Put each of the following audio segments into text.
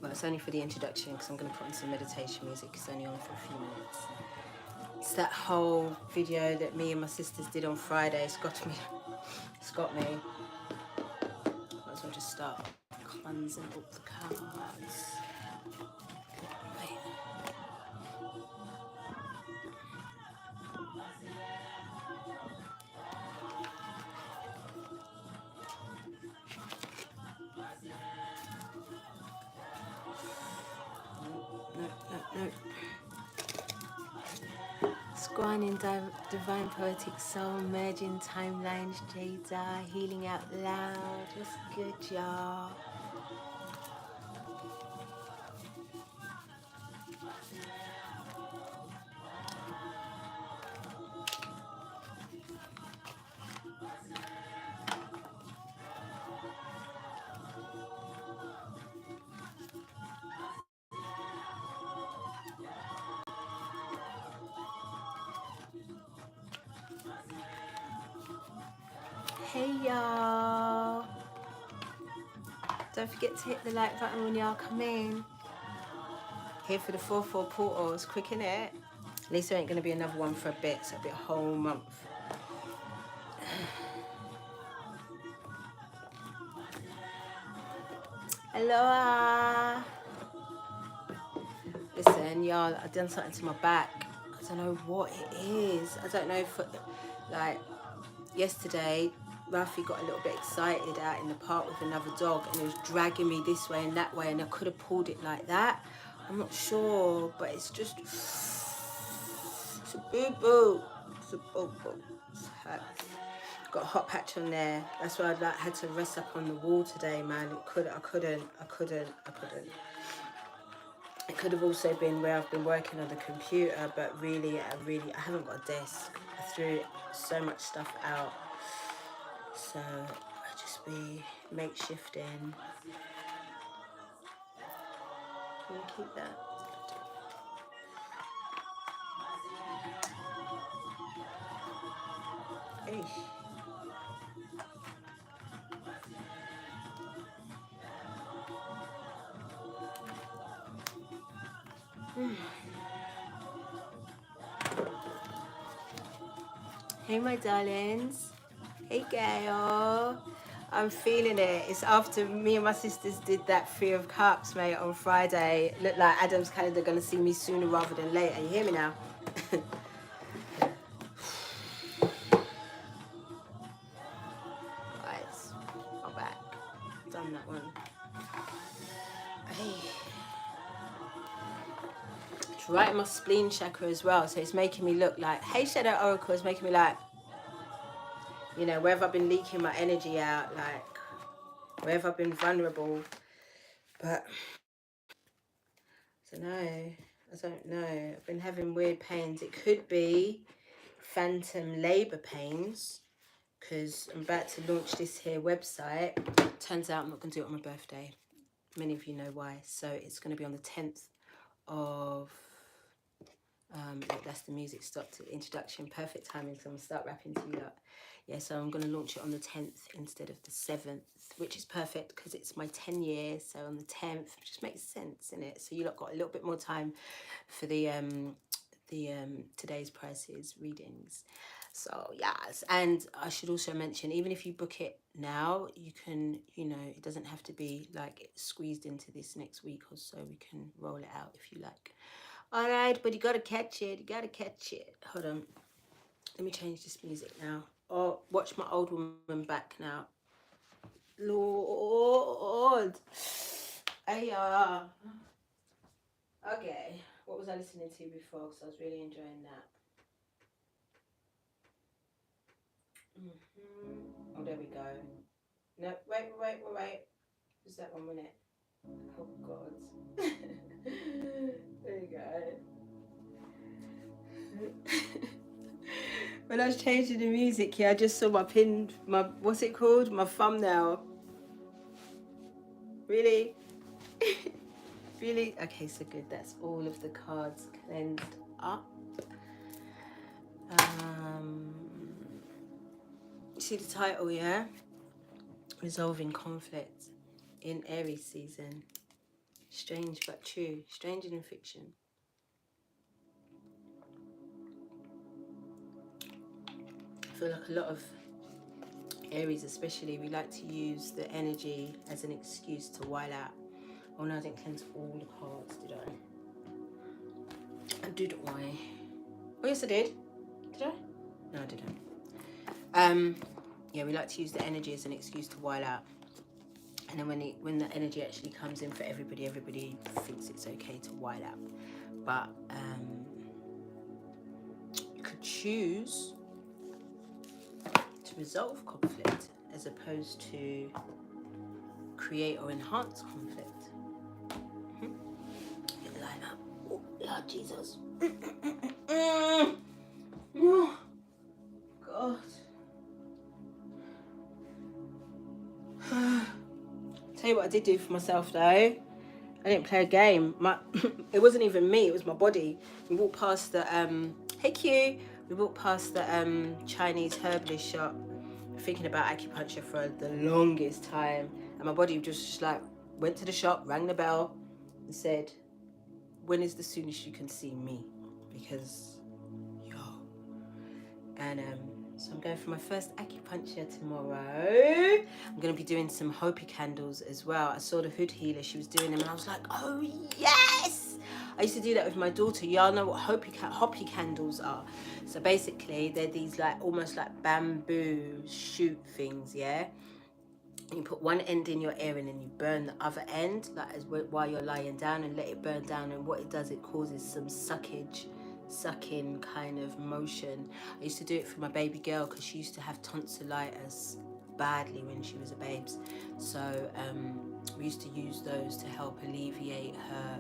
Well, it's only for the introduction because I'm going to put on some meditation music. It's only on for a few minutes. It's that whole video that me and my sisters did on Friday. It's got me. Might as well just start cleansing up the cards. Wait. No. Squine in divine poetic soul, merging timelines, Jada, healing out loud. What's good, y'all? Hey, y'all. Don't forget to hit the like button when y'all come in. Here for the 4-4 portals. Quick, innit? At least there ain't going to be another one for a bit, so it'll be a whole month. Aloha. Listen, y'all, I've done something to my back. I don't know what it is. I don't know if, like, yesterday, Ralphie got a little bit excited out in the park with another dog and he was dragging me this way and that way and I could have pulled it like that. I'm not sure, but it's just, it's a boo-boo. It's a boo-boo. Got a hot patch on there. That's why I had to rest up on the wall today, man. I couldn't. It could have also been where I've been working on the computer, but really, I haven't got a desk. I threw so much stuff out. So I just be makeshifting. Can you keep that? Eesh. Hey, my darlings. Hey, Gail. I'm feeling it. It's after me and my sisters did that 3 of Cups, mate, on Friday. Looked like Adam's calendar going to see me sooner rather than later. You hear me now? Right, I'm back. Done that one. Hey. It's right in my spleen chakra as well, so it's making me look like, hey, Shadow Oracle, is making me like, you know, where have I been leaking my energy out, like, where have I been vulnerable? But I don't know. I've been having weird pains. It could be phantom labour pains because I'm about to launch this here website. Turns out I'm not going to do it on my birthday. Many of you know why. So it's going to be on the 10th of... that's the music stopped at the introduction. Perfect timing, so I'm going to start rapping to you up. Yeah, so I'm going to launch it on the 10th instead of the 7th, which is perfect because it's my 10 years. So on the 10th, it just makes sense, innit? So you lot got a little bit more time for the today's prices readings. So yes, and I should also mention, even if you book it now, you can, you know, it doesn't have to be like squeezed into this next week or so. We can roll it out if you like. All right, but you gotta catch it. You gotta catch it. Hold on. Let me change this music now. Oh, watch my old woman back now. Lord. Hey, okay. What was I listening to before? Because I was really enjoying that. Oh, there we go. No, wait. Just that 1 minute. Oh, God. There you go. When I was changing the music, yeah, I just saw my what's it called? My thumbnail. Really? Really? Okay, so good. That's all of the cards cleansed up. You see the title, yeah? Resolving conflict in Aries season. Strange but true. Stranger than fiction. I feel like a lot of Aries especially, we like to use the energy as an excuse to while out. Oh no, I didn't cleanse all the cards, did I? I did why? Oh yes I did. Did I? No I didn't. Yeah, we like to use the energy as an excuse to while out. And then when the energy actually comes in for everybody, everybody thinks it's okay to while out. But you could choose to resolve conflict as opposed to create or enhance conflict. Get the line up. Oh, Lord Jesus. Oh, God. Tell you what I did do for myself though. I didn't play a game. It wasn't even me, it was my body. We walked past the hey Q. We walked past the Chinese herbalist shop, thinking about acupuncture for the longest time. And my body just like went to the shop, rang the bell, and said, when is the soonest you can see me? Because yo. And so I'm going for my first acupuncture tomorrow. I'm going to be doing some Hopi candles as well. I saw the hood healer, she was doing them, and I was like, oh yes! I used to do that with my daughter. Y'all know what Hopi candles are. So basically, they're these like almost like bamboo shoot things, yeah? And you put one end in your ear and then you burn the other end, like while you're lying down, and let it burn down. And what it does, it causes some sucking kind of motion. I used to do it for my baby girl because she used to have tonsillitis badly when she was a babes. So we used to use those to help alleviate her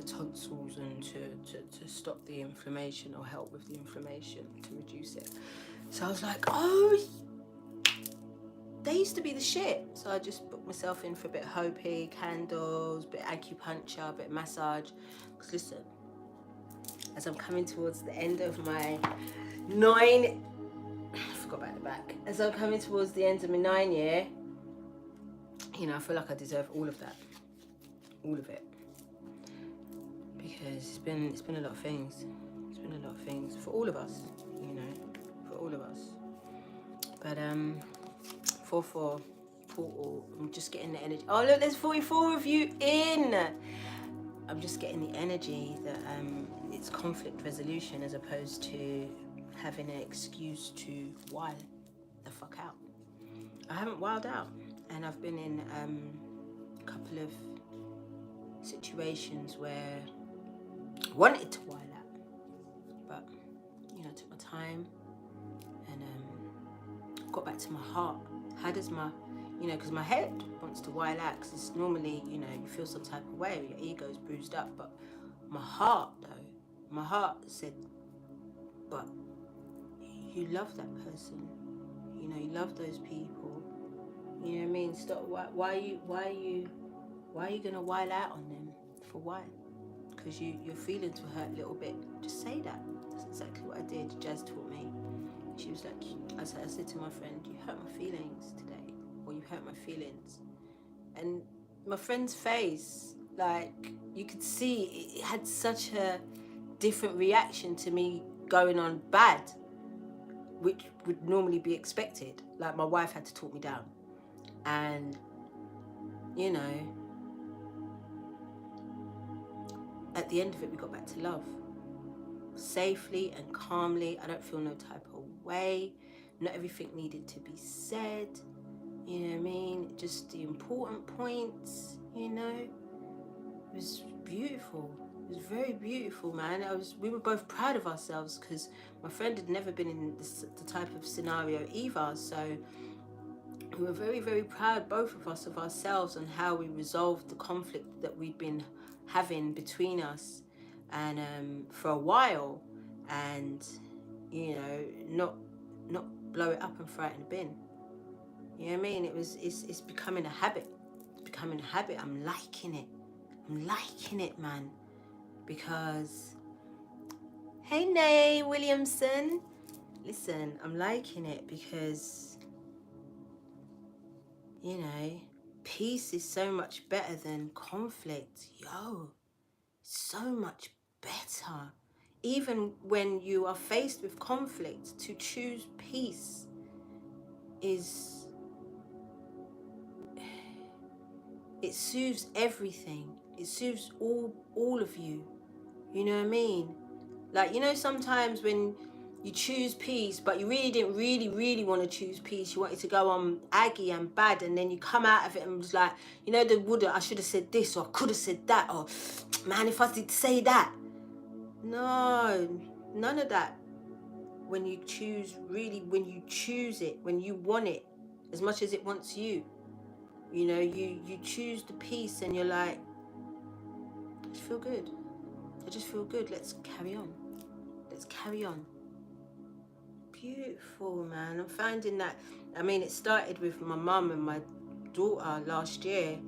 tonsils and to stop the inflammation or help with the inflammation, to reduce it. So I was like, oh, they used to be the shit. So I just booked myself in for a bit of Hopi, candles, a bit of acupuncture, a bit of massage. Because listen, as I'm coming towards the end of my I forgot about the back. As I'm coming towards the end of my 9 year, you know, I feel like I deserve all of that. All of it. Because it's been a lot of things. It's been a lot of things for all of us, you know, for all of us. But 4-4 portal. I'm just getting the energy. Oh look, there's 44 of you in. I'm just getting the energy that it's conflict resolution as opposed to having an excuse to wild the fuck out. I haven't wilded out, and I've been in a couple of situations where I wanted to wild out, but you know, I took my time and got back to my heart. How does my, you know, because my head wants to wild out because it's normally, you know, you feel some type of way, your ego's bruised up, but my heart though, my heart said, but you love that person, you know, you love those people, you know what I mean? Stop. Why are you gonna wild out on them? For why? Because your feelings were hurt a little bit. Just say that. That's exactly what I did. Jazz taught me. She was like, I said to my friend, you hurt my feelings today, or you hurt my feelings. And my friend's face, like, you could see it had such a different reaction to me going on bad, which would normally be expected. Like, my wife had to talk me down. And, you know, at the end of it, we got back to love. Safely and calmly. I don't feel no type of way. Not everything needed to be said. You know what I mean? Just the important points, you know? It was beautiful. It was very beautiful, man. We were both proud of ourselves because my friend had never been in the type of scenario either. So we were very, very proud, both of us, of ourselves and how we resolved the conflict that we'd been having between us and for a while, and you know, not blow it up and throw it in the bin. You know what I mean? It's becoming a habit. It's becoming a habit. I'm liking it, man. Because hey, Nay Williamson, listen, I'm liking it because, you know, peace is so much better than conflict. Yo, so much better. Even when you are faced with conflict, to choose peace is, it soothes everything. It soothes all of you. You know what I mean? Like, you know, sometimes when you choose peace, but you really didn't really want to choose peace. You wanted to go on aggy and bad, and then you come out of it and was like, you know, I should have said this, or I could have said that, or man, if I did say that. No, none of that. When you choose, really, when you choose it, when you want it as much as it wants you, you know, you choose the peace, and you're like, I just feel good. I just feel good. Let's carry on. Let's carry on. Beautiful, man. I'm finding that, I mean, it started with my mum and my daughter last year,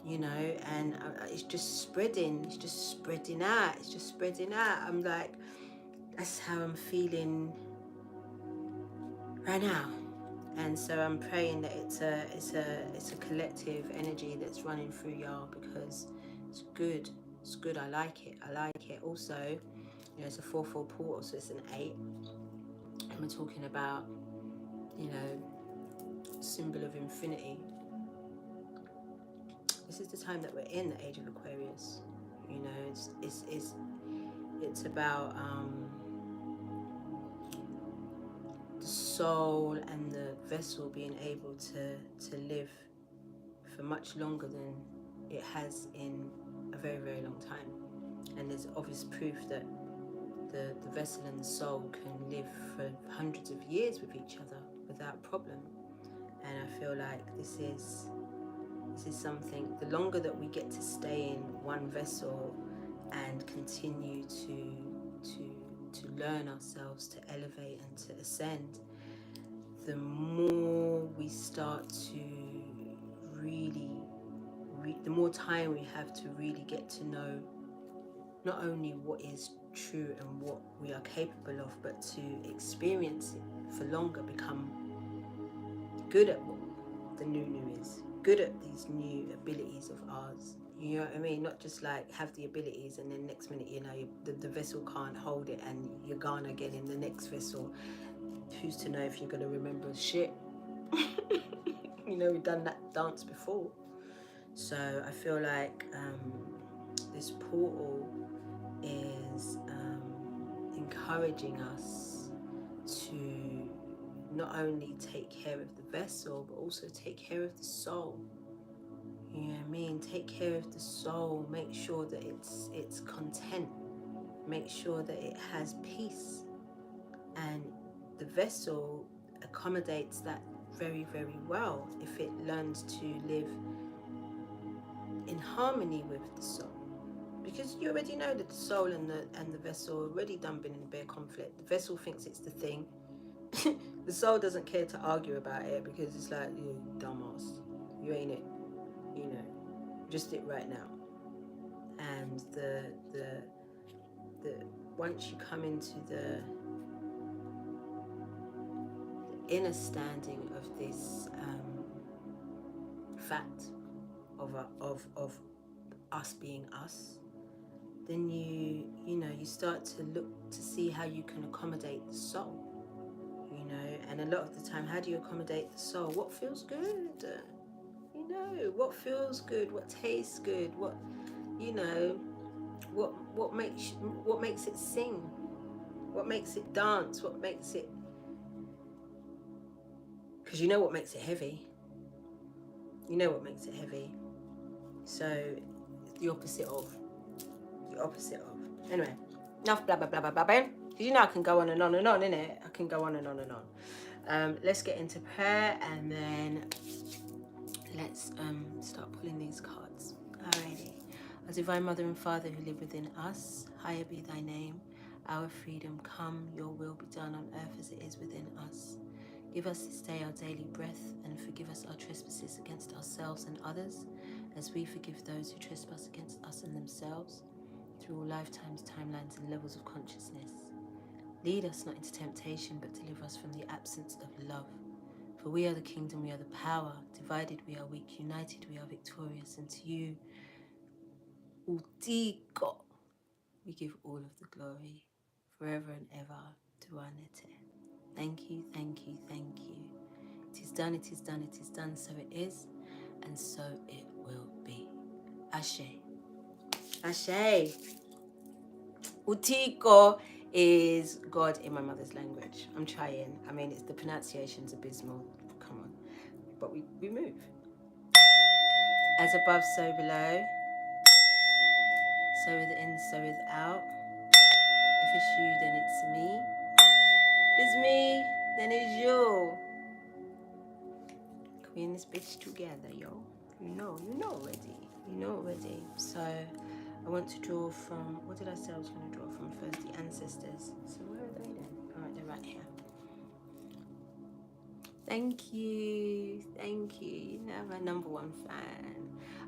you know, and it's just spreading. It's just spreading out. It's just spreading out. I'm like, that's how I'm feeling right now. And so I'm praying that it's a collective energy that's running through y'all, because it's good. It's good. I like it. I like it. Also, you know, it's a 4/4 portal, so it's an 8. And we're talking about, you know, symbol of infinity. This is the time that we're in, the age of Aquarius. You know, it's about the soul and the vessel being able to live for much longer than it has in a very long time. And there's obvious proof that the vessel and the soul can live for hundreds of years with each other without problem. And I feel like this is something, the longer that we get to stay in one vessel and continue to learn ourselves, to elevate and to ascend, the more we start to really, the more time we have to really get to know not only what is true and what we are capable of, but to experience it for longer, become good at what the new is, good at these new abilities of ours. You know what I mean? Not just like have the abilities and then next minute, you know, the vessel can't hold it and you're gone again in the next vessel. Who's to know if you're going to remember shit? You know, we've done that dance before. So I feel like this portal is encouraging us to not only take care of the vessel, but also take care of the soul. You know what I mean? Take care of the soul. Make sure that it's content. Make sure that it has peace. And the vessel accommodates that very well if it learns to live in harmony with the soul. Because you already know that the soul and the vessel already done been in bare conflict. The vessel thinks it's the thing. The soul doesn't care to argue about it, because it's like, you dumbass, you ain't it, you know, just it right now. And the once you come into the inner standing of this fact of us being us, then you know, you start to look to see how you can accommodate the soul. You know, and a lot of the time, how do you accommodate the soul? What feels good? You know, what feels good? What tastes good? What, you know, what makes it sing? What makes it dance? What makes it? Because you know what makes it heavy. You know what makes it heavy. So the opposite of. The opposite of. Anyway, enough blah blah blah blah blah. Because you know I can go on and on and on, innit? I can go on and on and on. Let's get into prayer, and then let's start pulling these cards. Alrighty. Our Divine Mother and Father who live within us, higher be thy name. Our freedom come, your will be done on earth as it is within us. Give us this day our daily breath, and forgive us our trespasses against ourselves and others, as we forgive those who trespass against us and themselves, through all lifetimes, timelines, and levels of consciousness. Lead us not into temptation, but deliver us from the absence of love. For we are the kingdom, we are the power. Divided we are weak, united we are victorious. And to you, Utiko, we give all of the glory, forever and ever, to Anete. Thank you, thank you, thank you. It is done, it is done, it is done, so it is, and so it will be. Ashe. Ashe. Utiko is God in my mother's language. I'm trying. I mean, the pronunciation's abysmal. Come on. But we move. As above, so below. So within, so without. If it's you, then it's me. If it's me, then it's you. We in this bitch together, yo. You know already. You know already. So I want to draw from, what did I say I was going to draw from first? The ancestors. So where are they then? Alright, they're right here. Thank you. Thank you. You know, my #1 fan.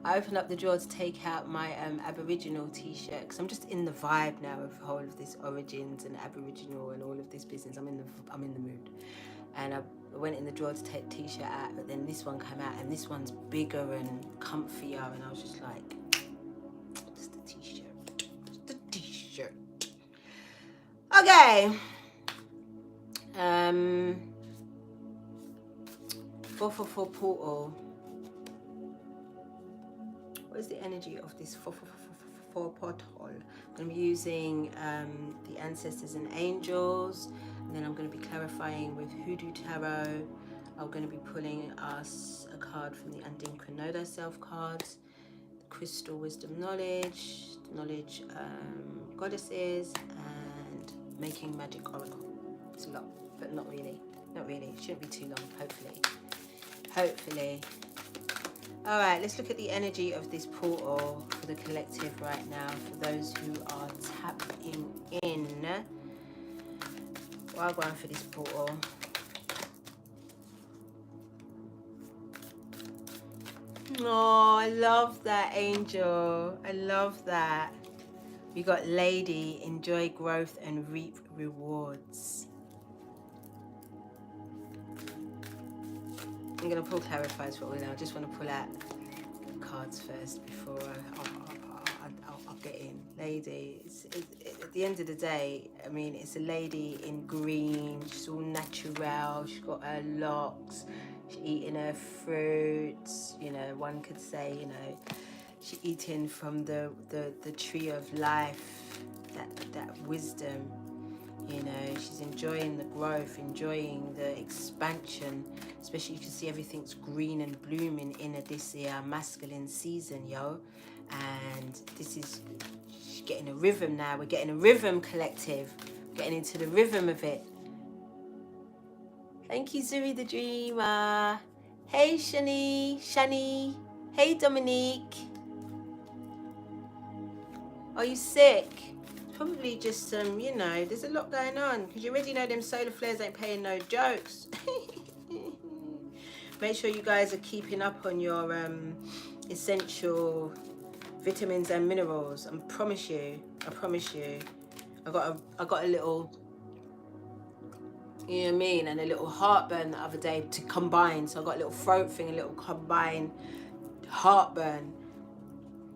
I opened up the drawer to take out my Aboriginal t-shirt because I'm just in the vibe now of the whole of this origins and Aboriginal and all of this business. I'm in the mood. And I went in the drawer to take the t-shirt out, but then this one came out and this one's bigger and comfier, and I was just like, just the t-shirt. Just the t-shirt. Okay. 444 portal. What is the energy of this 444 portal? I'm going to be using the ancestors and angels, and then I'm going to be clarifying with Hoodoo Tarot. I'm going to be pulling us a card from the Andinka Know Thyself cards, the Crystal Wisdom Knowledge, Goddesses, and Making Magic Oracle. It's a lot, but not really. Not really. It shouldn't be too long, hopefully. Hopefully. Alright, let's look at the energy of this portal for the collective right now, for those who are tapping in. While I'm going for this portal. Oh, I love that, angel. I love that. We got lady, enjoy growth and reap rewards. I'm going to pull clarifiers for all now. I just want to pull out cards first before I'll get in. Lady, at the end of the day, I mean, it's a lady in green. She's all natural. She's got her locks. She's eating her fruits. You know, one could say, you know, she's eating from the tree of life, that wisdom. You know, she's enjoying the growth, enjoying the expansion. Especially you can see everything's green and blooming in this masculine season, yo. And this is getting a rhythm now. We're getting a rhythm, collective. Getting into the rhythm of it. Thank you, Zuri the Dreamer. Hey, Shani. Hey, Dominique. Are you sick? Probably just you know, there's a lot going on because you already know them solar flares ain't paying no jokes. Make sure you guys are keeping up on your essential vitamins and minerals. I promise you. I got a little, you know what I mean, and a little heartburn the other day to combine. So I got a little throat thing, a little combined heartburn.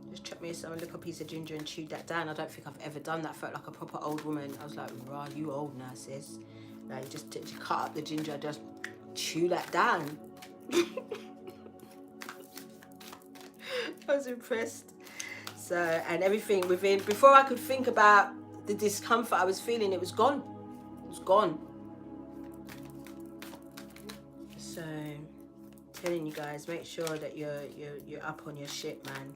Just chuck me a little piece of ginger and chewed that down. I don't think I've ever done that. I felt like a proper old woman. I was like, rah, you old now, sis. Like, just cut up the ginger, just chew that down. I was impressed. So, and everything within, before I could think about the discomfort I was feeling, it was gone. It was gone. So, telling you guys, make sure that you're up on your shit, man.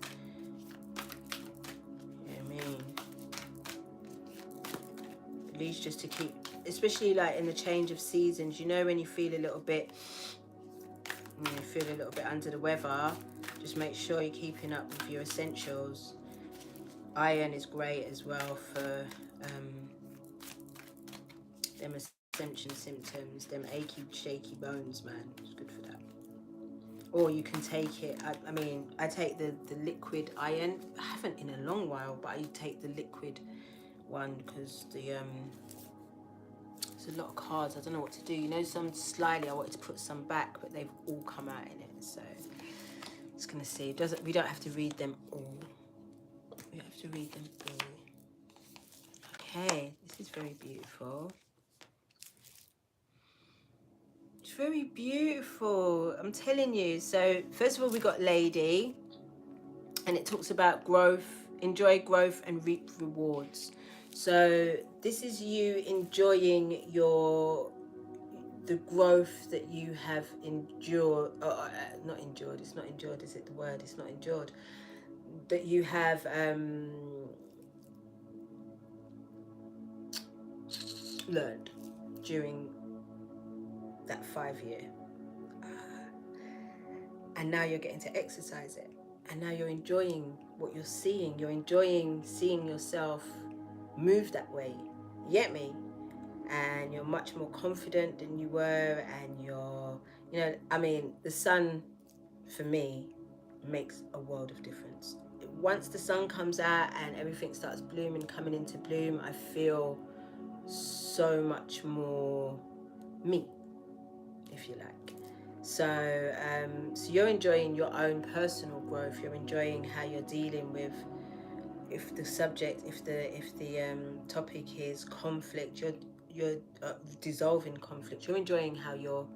At least just to keep, especially like in the change of seasons, you know, when you feel a little bit under the weather, just make sure you're keeping up with your essentials. Iron is great as well for them ascension symptoms, them achy shaky bones, man. It's good for that. Or you can take it, I mean, I take the liquid iron. I haven't in a long while, but I take the liquid one because There's a lot of cards. I don't know what to do. You know, some slyly I wanted to put some back, but they've all come out in it. So just gonna see. We don't have to read them all. We don't have to read them all. Okay, this is very beautiful. It's very beautiful. I'm telling you. So first of all, we got Lady, and it talks about growth, enjoy growth and reap rewards. So this is you enjoying the growth that you have endured, not endured, it's not endured, is it the word? It's not endured. That you have learned during that 5 year. And now you're getting to exercise it. And now you're enjoying what you're seeing. You're enjoying seeing yourself move that way. You get me? And you're much more confident than you were, and you're, you know, I mean, the sun for me makes a world of difference. Once the sun comes out and everything starts blooming, coming into bloom, I feel so much more me, if you like. So so you're enjoying your own personal growth. You're enjoying how you're dealing with, if the subject, if the topic is conflict, you're dissolving conflict. You're enjoying how you're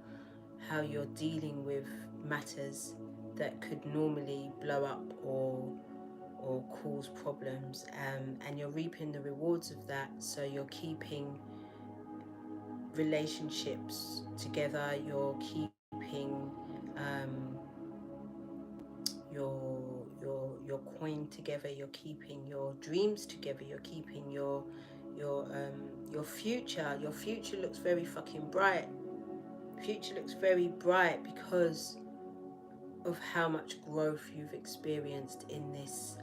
dealing with matters that could normally blow up or cause problems, and you're reaping the rewards of that. So you're keeping relationships together. You're keeping your coin together. You're keeping your dreams together. You're keeping your future. Your future looks very fucking bright. Future looks very bright because of how much growth you've experienced in this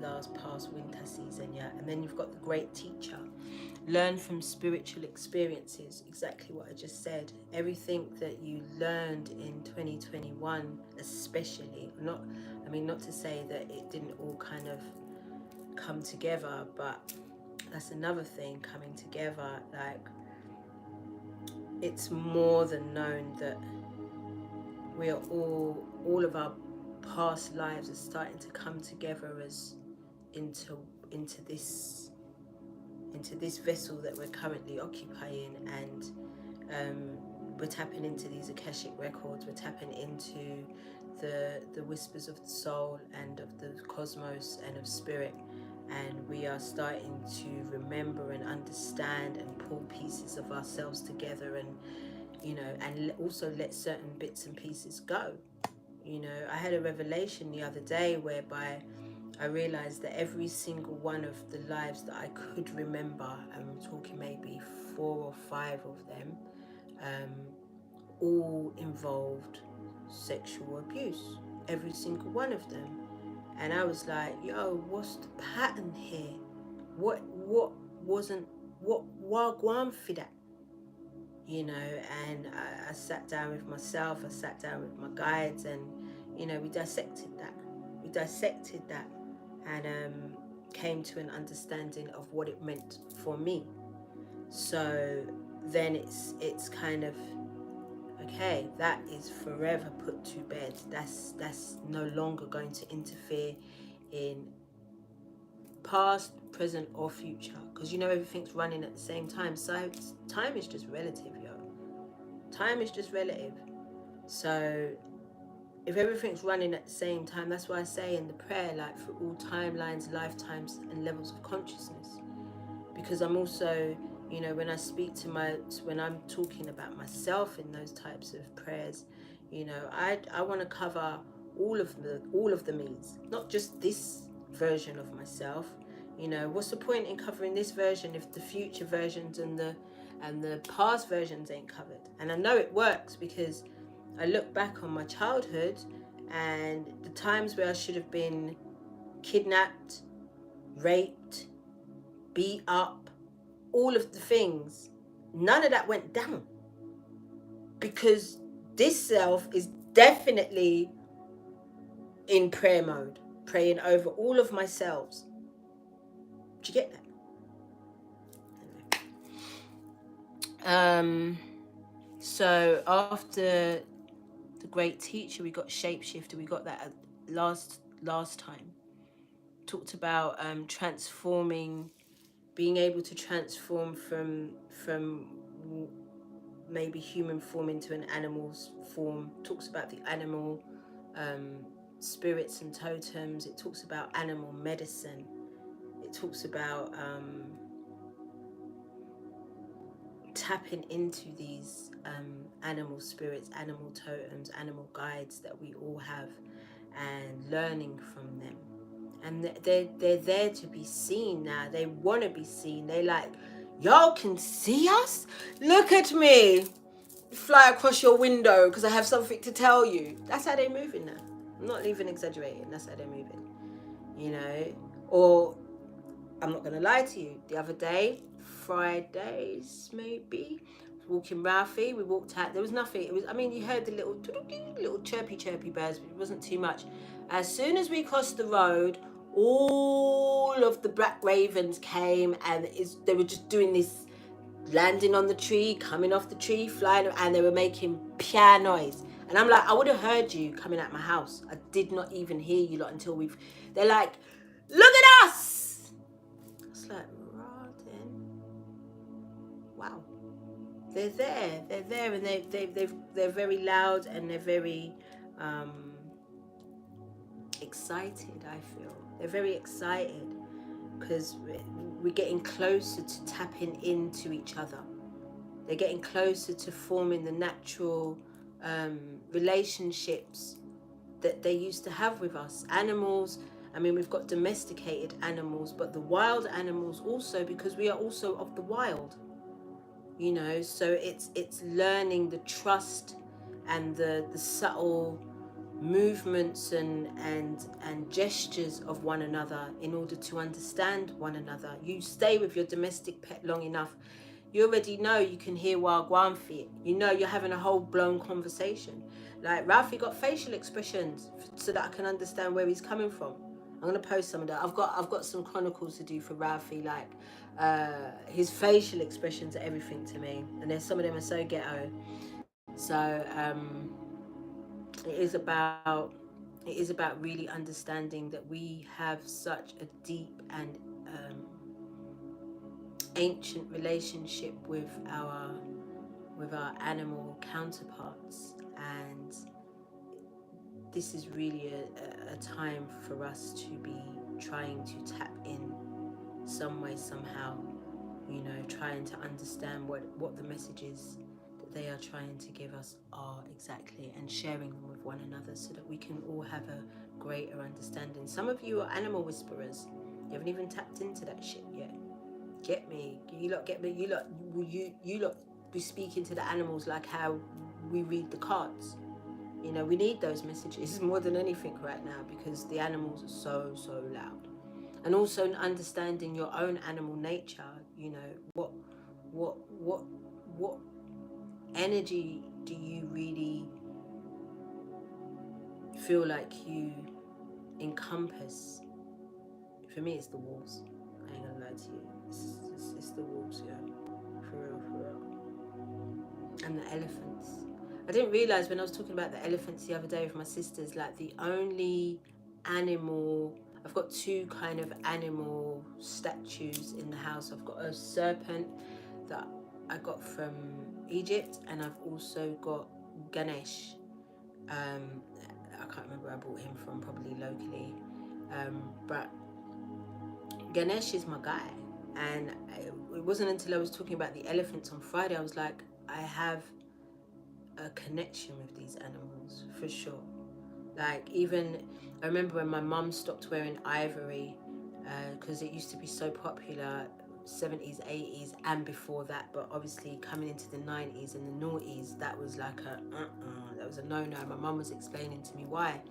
last past winter season. Yeah. And then you've got the great teacher. Learn from spiritual experiences. Exactly what I just said. Everything that you learned in 2021, especially, not to say that it didn't all kind of come together, but that's another thing, coming together. Like, it's more than known that we are all of our past lives are starting to come together as into this vessel that we're currently occupying. And we're tapping into these Akashic records. We're tapping into the whispers of the soul and of the cosmos and of spirit, and we are starting to remember and understand and pull pieces of ourselves together, and and also let certain bits and pieces go. I had a revelation the other day whereby I realized that every single one of the lives that I could remember, and I'm talking maybe 4 or 5 of them, all involved sexual abuse. Every single one of them. And I was like, yo, what's the pattern here? What wasn't, what wagwan for that? And I sat down with myself, I sat down with my guides, and we dissected that and came to an understanding of what it meant for me. So then it's kind of, okay, that is forever put to bed. That's no longer going to interfere in past, present, or future, because everything's running at the same time. So time is just relative, yo. Time is just relative. So if everything's running at the same time, that's why I say in the prayer, like, for all timelines, lifetimes, and levels of consciousness. Because I'm also, when I speak to when I'm talking about myself in those types of prayers, I want to cover all of the me's, not just this version of myself. What's the point in covering this version if the future versions and the past versions ain't covered? And I know it works because I look back on my childhood and the times where I should have been kidnapped, raped, beat up, all of the things. None of that went down because this self is definitely in prayer mode, praying over all of my selves. Do you get that? So after the great teacher, we got shapeshifter. We got that last time. Talked about transforming, being able to transform from maybe human form into an animal's form. Talks about the animal spirits and totems. It talks about animal medicine. It talks about tapping into these animal spirits, animal totems, animal guides that we all have, and learning from them. And they're there to be seen now. They want to be seen. They like, y'all can see us? Look at me. Fly across your window because I have something to tell you. That's how they're moving now. I'm not even exaggerating. That's how they're moving. You know? Or, I'm not going to lie to you. The other day, Fridays maybe, walking Ralphie, we walked out. There was nothing. It was, I mean, you heard the little chirpy birds, but it wasn't too much. As soon as we crossed the road, all of the black ravens came, and they were just doing this, landing on the tree, coming off the tree, flying, and they were making pure noise. And I'm like, I would have heard you coming out my house. I did not even hear you lot until they're like, look at us. It's like, Rodin. Wow. They're there, and they're very loud, and they're very excited. I feel they're very excited because we're getting closer to tapping into each other. They're getting closer to forming the natural relationships that they used to have with us. Animals, I mean, we've got domesticated animals, but the wild animals also, because we are also of the wild, you know. So it's learning the trust and the subtle movements and gestures of one another in order to understand one another. You stay with your domestic pet long enough, you already know you can hear Wagwan feet. You know you're having a whole blown conversation. Like Ralphie got facial expressions so that I can understand where he's coming from. I'm gonna post some of that. I've got some chronicles to do for Ralphie. Like his facial expressions are everything to me, and there's some of them are so ghetto. So it is about really understanding that we have such a deep and ancient relationship with our animal counterparts, and this is really a time for us to be trying to tap in some way, somehow, you know, trying to understand what the messages that they are trying to give us are exactly, and sharing them with one another so that we can all have a greater understanding. Some of you are animal whisperers. You haven't even tapped into that shit yet. Get me. You lot get me. You lot be speaking to the animals like how we read the cards. You know, we need those messages more than anything right now, because the animals are so loud. And also understanding your own animal nature. You know, what energy do you really feel like you encompass? For me, it's the wolves. I ain't gonna lie to you. It's the wolves, yeah. For real. And the elephants. I didn't realise when I was talking about the elephants the other day with my sisters, like the only animal, I've got two kind of animal statues in the house. I've got a serpent that I got from Egypt, and I've also got Ganesh. I can't remember where I bought him from, probably locally. But Ganesh is my guy. And it wasn't until I was talking about the elephants on Friday, I was like, I have a connection with these animals for sure. Like, even I remember when my mum stopped wearing ivory because it used to be so popular 70s, 80s, and before that, but obviously coming into the 90s and the noughties, that was like that was a no-no. My mum was explaining to me why,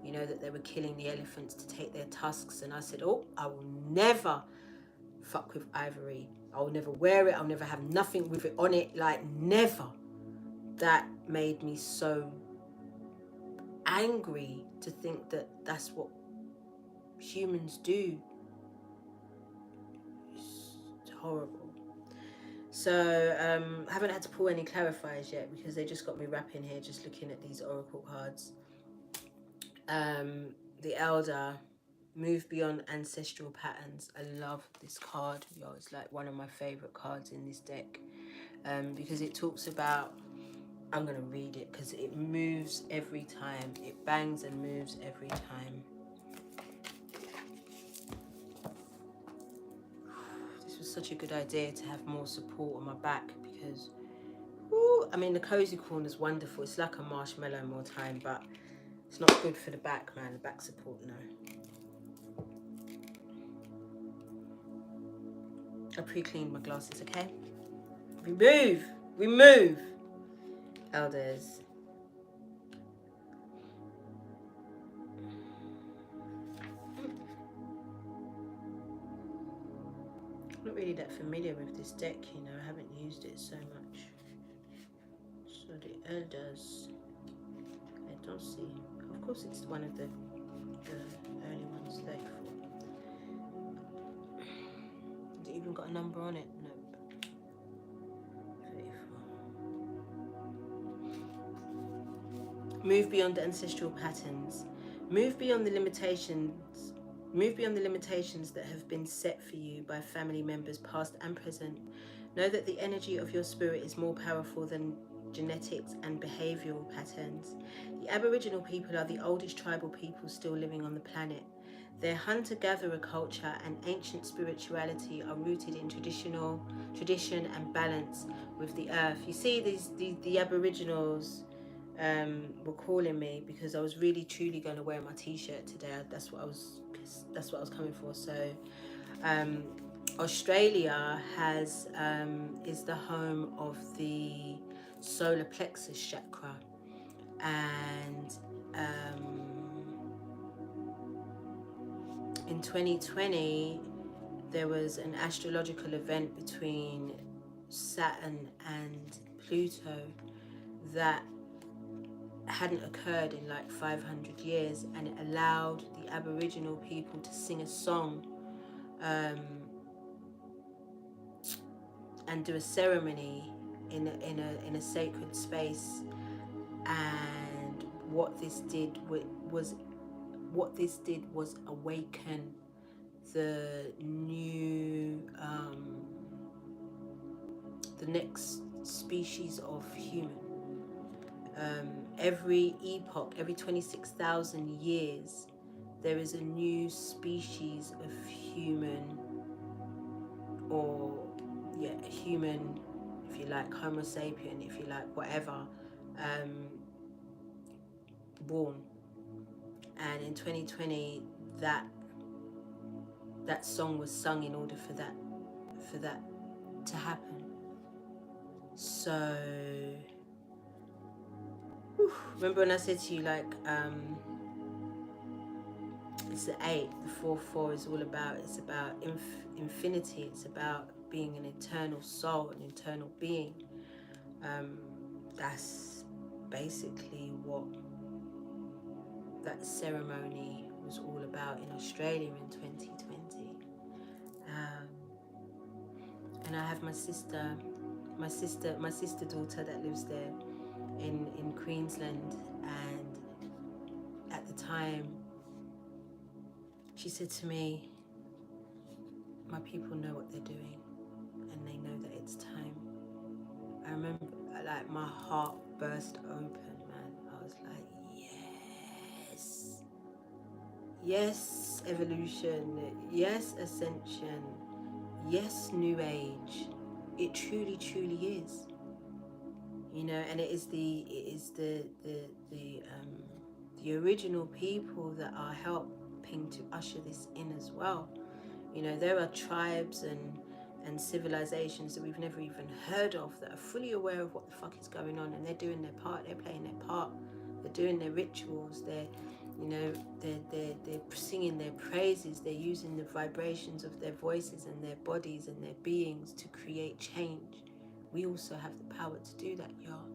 you know, that they were killing the elephants to take their tusks, and I said, oh, I will never fuck with ivory. I will never wear it. I'll never have nothing with it on it. Like, never. That made me so angry to think that that's what humans do. It's horrible. So I haven't had to pull any clarifiers yet because they just got me wrapping here, just looking at these oracle cards. The Elder, move beyond ancestral patterns. I love this card, yo. It's like one of my favorite cards in this deck, because it talks about, I'm gonna read it because it moves every time. It bangs and moves every time. This was such a good idea to have more support on my back because, woo, I mean, the cozy corner is wonderful. It's like a marshmallow more time, but it's not good for the back, man. The back support, no. I pre-cleaned my glasses, okay? Remove! Remove! Elders. I'm not really that familiar with this deck, you know. I haven't used it so much. So the Elders, I don't see. Of course, it's one of the early ones. 34. Has it even got a number on it? Nope. 34. Move beyond the ancestral patterns. Move beyond the limitations. Move beyond the limitations that have been set for you by family members past and present. Know that the energy of your spirit is more powerful than genetics and behavioural patterns. The Aboriginal people are the oldest tribal people still living on the planet. Their hunter-gatherer culture and ancient spirituality are rooted in tradition and balance with the earth. You see, the Aboriginals were calling me because I was really truly going to wear my t-shirt today. That's what I was coming for. So Australia has is the home of the solar plexus chakra, and in 2020 there was an astrological event between Saturn and Pluto that hadn't occurred in like 500 years, and it allowed the Aboriginal people to sing a song and do a ceremony in a sacred space. And what this did was awaken the new the next species of human. Every epoch, every 26,000 years, there is a new species of human, or human, if you like, Homo sapien, if you like, whatever, born. And in 2020, that song was sung in order for that to happen. So remember when I said to you, like, it's the 8, the 4-4 is all about, it's about infinity, it's about being an eternal soul, an eternal being. That's basically what that ceremony was all about in Australia in 2020. And I have my sister daughter that lives there in Queensland, and at the time she said to me, my people know what they're doing and they know that it's time. I remember, like, my heart burst open, man. I was like, yes, evolution, yes, ascension, yes, new age. It truly is, you know. And it is the original people that are helping to usher this in as well. You know, there are tribes and civilizations that we've never even heard of that are fully aware of what the fuck is going on, and they're doing their part, they're playing their part, they're doing their rituals, they're singing their praises, they're using the vibrations of their voices and their bodies and their beings to create change. We also have the power to do that, y'all.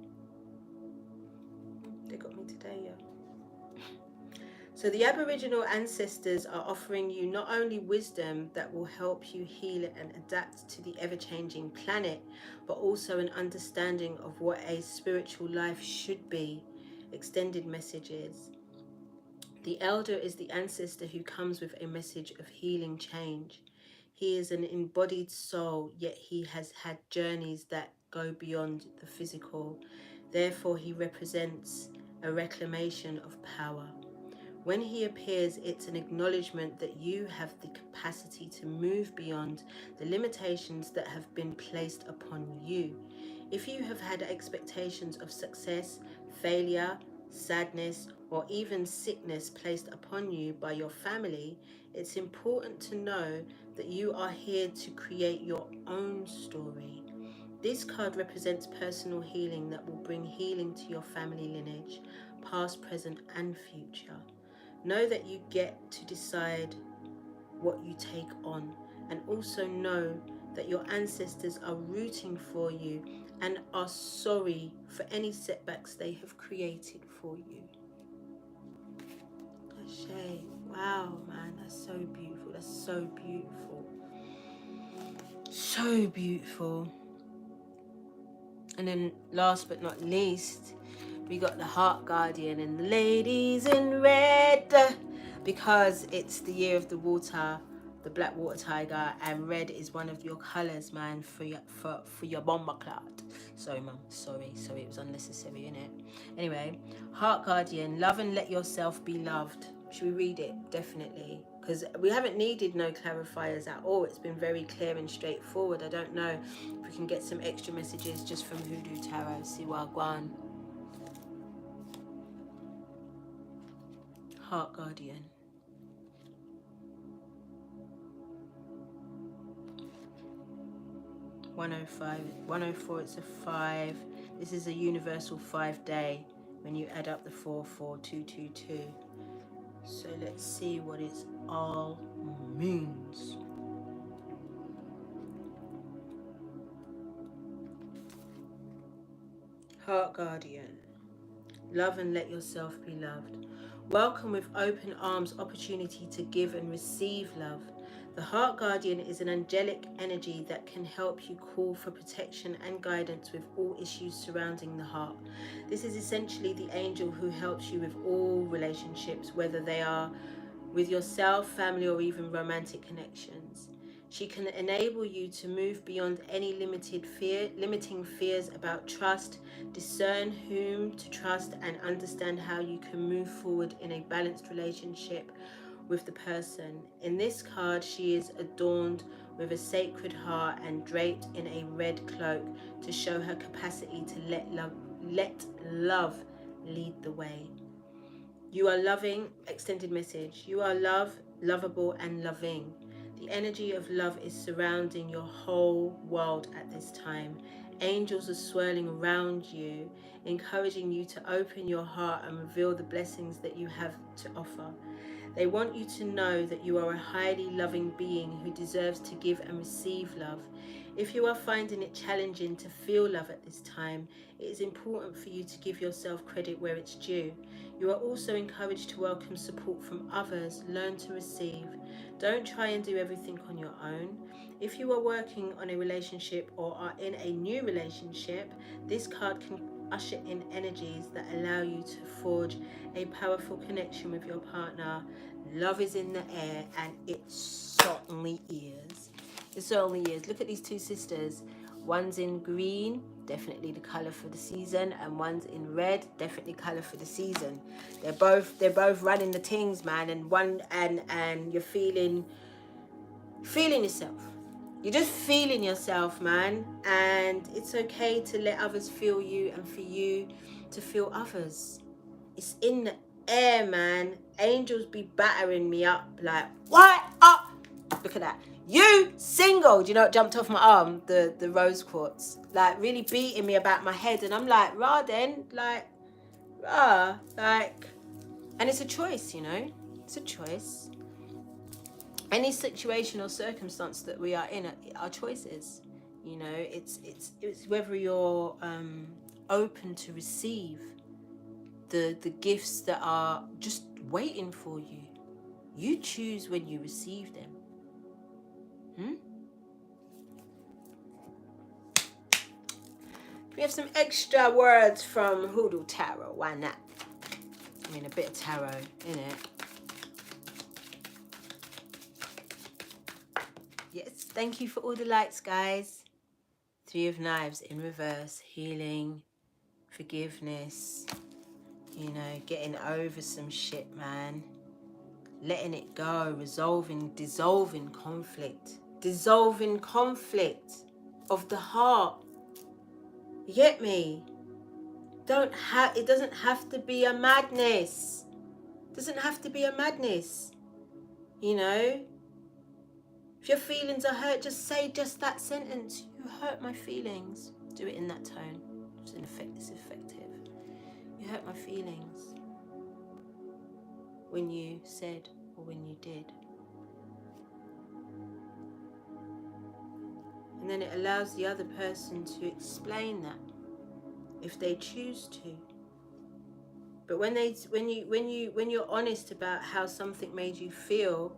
They got me today, y'all. So the Aboriginal ancestors are offering you not only wisdom that will help you heal and adapt to the ever-changing planet, but also an understanding of what a spiritual life should be. Extended messages. The elder is the ancestor who comes with a message of healing change. He is an embodied soul, yet he has had journeys that go beyond the physical. Therefore, he represents a reclamation of power. When he appears, it's an acknowledgement that you have the capacity to move beyond the limitations that have been placed upon you. If you have had expectations of success, failure, sadness, or even sickness placed upon you by your family, it's important to know that you are here to create your own story. This card represents personal healing that will bring healing to your family lineage, past, present, and future. Know that you get to decide what you take on, and also know that your ancestors are rooting for you and are sorry for any setbacks they have created for you. Ashe. Wow, man, that's so beautiful. That's so beautiful. So beautiful. And then last but not least, we got the Heart Guardian and the ladies in red, because it's the year of the water, the black water tiger, and red is one of your colors, man, for your bomber cloud. Sorry, mum. Sorry, it was unnecessary, innit? Anyway, Heart Guardian, love and let yourself be loved. Should we read it? Definitely. Because we haven't needed no clarifiers at all. It's been very clear and straightforward. I don't know if we can get some extra messages just from Hoodoo Tarot. Siwa Guan. Heart Guardian. (105), 104, it's a 5. This is a universal 5-day when you add up the 44222. So let's see what it all means. Heart Guardian. Love and let yourself be loved. Welcome with open arms opportunity to give and receive love. The Heart Guardian is an angelic energy that can help you call for protection and guidance with all issues surrounding the heart. This is essentially the angel who helps you with all relationships, whether they are with yourself, family, or even romantic connections. She can enable you to move beyond any limiting fears about trust, discern whom to trust, and understand how you can move forward in a balanced relationship with the person. In this card, she is adorned with a sacred heart and draped in a red cloak to show her capacity to let love lead the way. You are loving, extended message. You are lovable, and loving. The energy of love is surrounding your whole world at this time. Angels are swirling around you, encouraging you to open your heart and reveal the blessings that you have to offer. They want you to know that you are a highly loving being who deserves to give and receive love. If you are finding it challenging to feel love at this time, it is important for you to give yourself credit where it's due. You are also encouraged to welcome support from others. Learn to receive. Don't try and do everything on your own. If you are working on a relationship or are in a new relationship, this card can usher in energies that allow you to forge a powerful connection with your partner. Love is in the air, and it certainly is. It certainly is. Look at these two sisters. One's in green, definitely the color for the season, and one's in red, definitely color for the season. They're both running the things, man, and you're feeling yourself. You're just feeling yourself, man, and it's okay to let others feel you and for you to feel others. It's in the air, man. Angels be battering me up like, what up? Look at that. You single. Do you know what jumped off my arm? The rose quartz. Like, really beating me about my head. And I'm like, rah then. Like, rah. Like, and it's a choice, you know. It's a choice. Any situation or circumstance that we are in are choices. You know, it's whether you're open to receive the gifts that are just waiting for you. You choose when you receive them. We have some extra words from Hoodoo Tarot. Why not? I mean, a bit of tarot, innit? Yes, thank you for all the likes, guys. 3 of Knives in reverse. Healing, forgiveness, you know, getting over some shit, man. Letting it go, dissolving conflict. Dissolving conflict of the heart. You get me? It doesn't have to be a madness. It doesn't have to be a madness. You know? If your feelings are hurt, just say just that sentence. You hurt my feelings. Do it in that tone. It's effective. You hurt my feelings. When you said or when you did. And then it allows the other person to explain that if they choose to. But when you're honest about how something made you feel,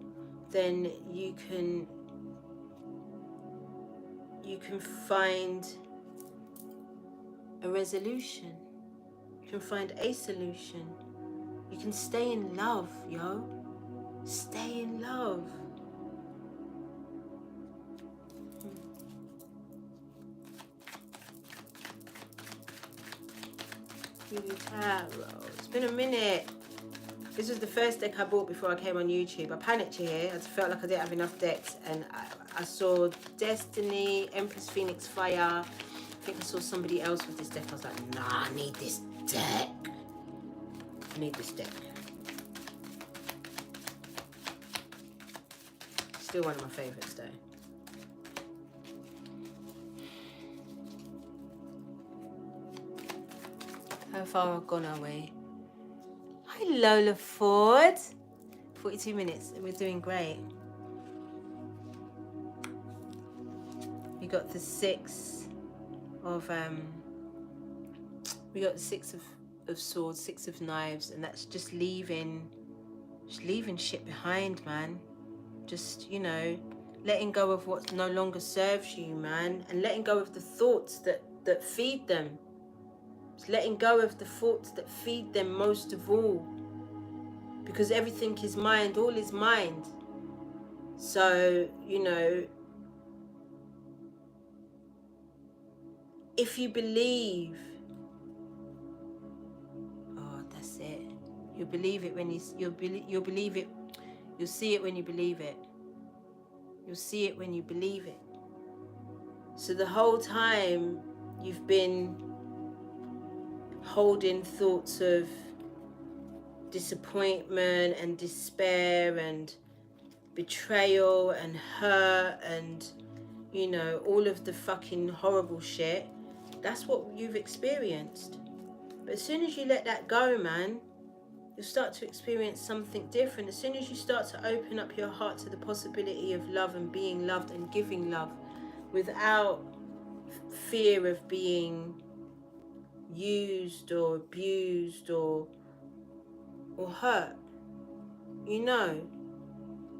then you can find a resolution. You can find a solution. You can stay in love, yo. Stay in love. Tarot. It's been a minute. This was the first deck I bought before I came on YouTube. I panicked here. I just felt like I didn't have enough decks, and I saw Destiny, Empress Phoenix Fire. I think I saw somebody else with this deck. I was like, nah, I need this deck. I need this deck. Still one of my favourites though. How far have gone our way? Hi Lola Ford. 42 minutes. We're doing great. We got the 6 of we got the 6 of swords, 6 of knives, and that's just leaving shit behind, man. Just, you know, letting go of what no longer serves you, man, and letting go of the thoughts that feed them. Just letting go of the thoughts that feed them most of all, because everything is mind, all is mind. So, you know, if you believe, oh, that's it. You'll believe it when you'll believe it. You'll see it when you believe it. You'll see it when you believe it. So the whole time you've been holding thoughts of disappointment and despair and betrayal and hurt and, you know, all of the fucking horrible shit, that's what you've experienced. But as soon as you let that go, man, you'll start to experience something different. As soon as you start to open up your heart to the possibility of love and being loved and giving love without fear of being used or abused or hurt, you know.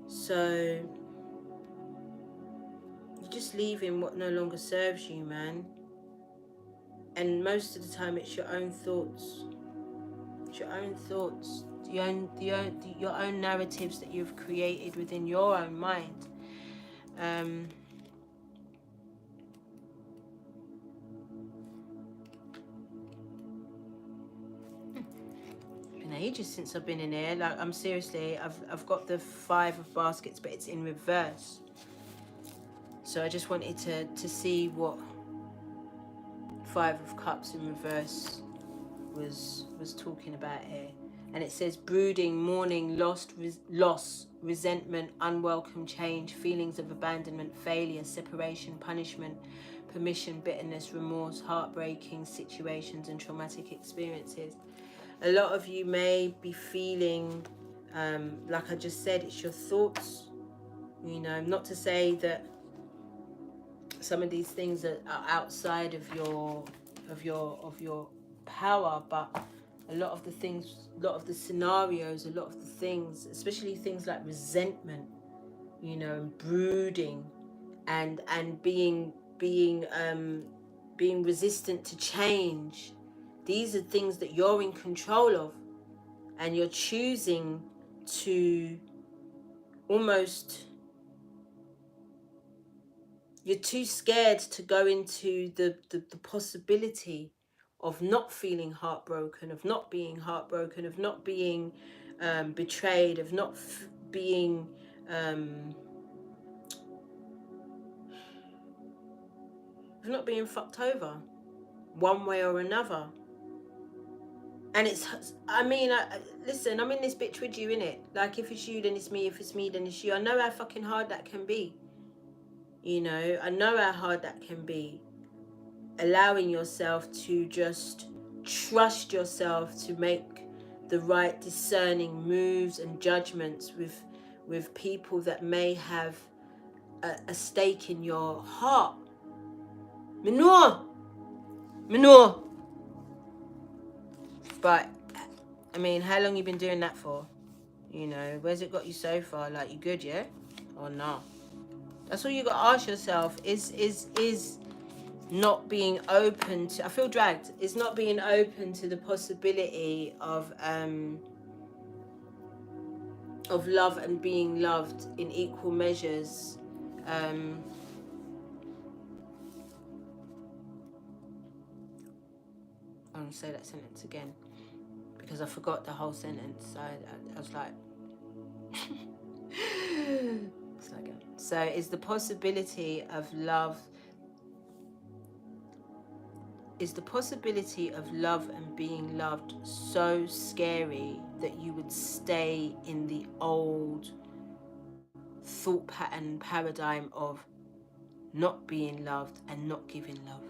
So you're just leaving what no longer serves you, man. And most of the time it's your own thoughts. It's your own thoughts, your own narratives that you've created within your own mind. Been ages since I've been in here. Like, I'm seriously, I've got the 5 of baskets, but it's in reverse. So I just wanted to see what 5 of cups in reverse was talking about here. And it says brooding, mourning, loss, resentment, unwelcome change, feelings of abandonment, failure, separation, punishment, permission, bitterness, remorse, heartbreaking situations and traumatic experiences. A lot of you may be feeling, like I just said, it's your thoughts. You know, not to say that some of these things are outside of your power, but A lot of the things, a lot of the scenarios, a lot of the things, especially things like resentment, you know, and brooding, and being resistant to change. These are things that you're in control of, and you're choosing to almost, you're too scared to go into the possibility of not feeling heartbroken, of not being heartbroken, of not being betrayed, of not being of not being fucked over one way or another. And it's, I mean, listen, I'm in this bitch with you, innit? Like, if it's you, then it's me. If it's me, then it's you. I know how fucking hard that can be. You know, I know how hard that can be. Allowing yourself to just trust yourself to make the right discerning moves and judgments with people that may have a stake in your heart. Manure. But I mean, how long you been doing that for? You know, where's it got you so far? Like, you good, yeah? Or no? That's all you got to ask yourself. Is not being open to, I feel dragged, is not being open to the possibility of love and being loved in equal measures. I'm going to say that sentence again because I forgot the whole sentence. I was like, so is the possibility of love, is the possibility of love and being loved so scary that you would stay in the old thought pattern paradigm of not being loved and not giving love?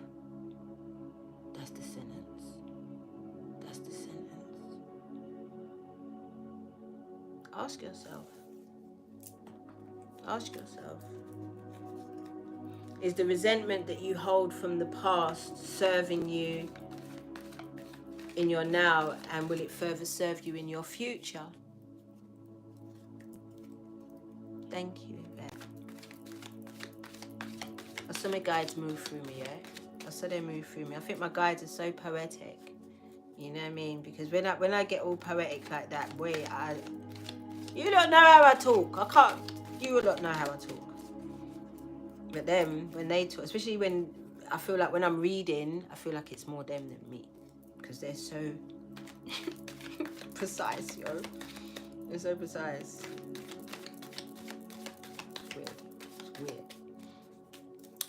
That's the sentence. That's the sentence. Ask yourself. Ask yourself. Is the resentment that you hold from the past serving you in your now, and will it further serve you in your future? Thank you, Yvette. I saw my guides move through me, yeah? I saw they move through me. I think my guides are so poetic. You know what I mean? Because when I get all poetic like that, boy, you don't know how I talk. I can't. You don't know how I talk. But them, when they talk, especially when I feel like when I'm reading, I feel like it's more them than me, because they're so precise, yo. They're so precise. It's weird. It's weird.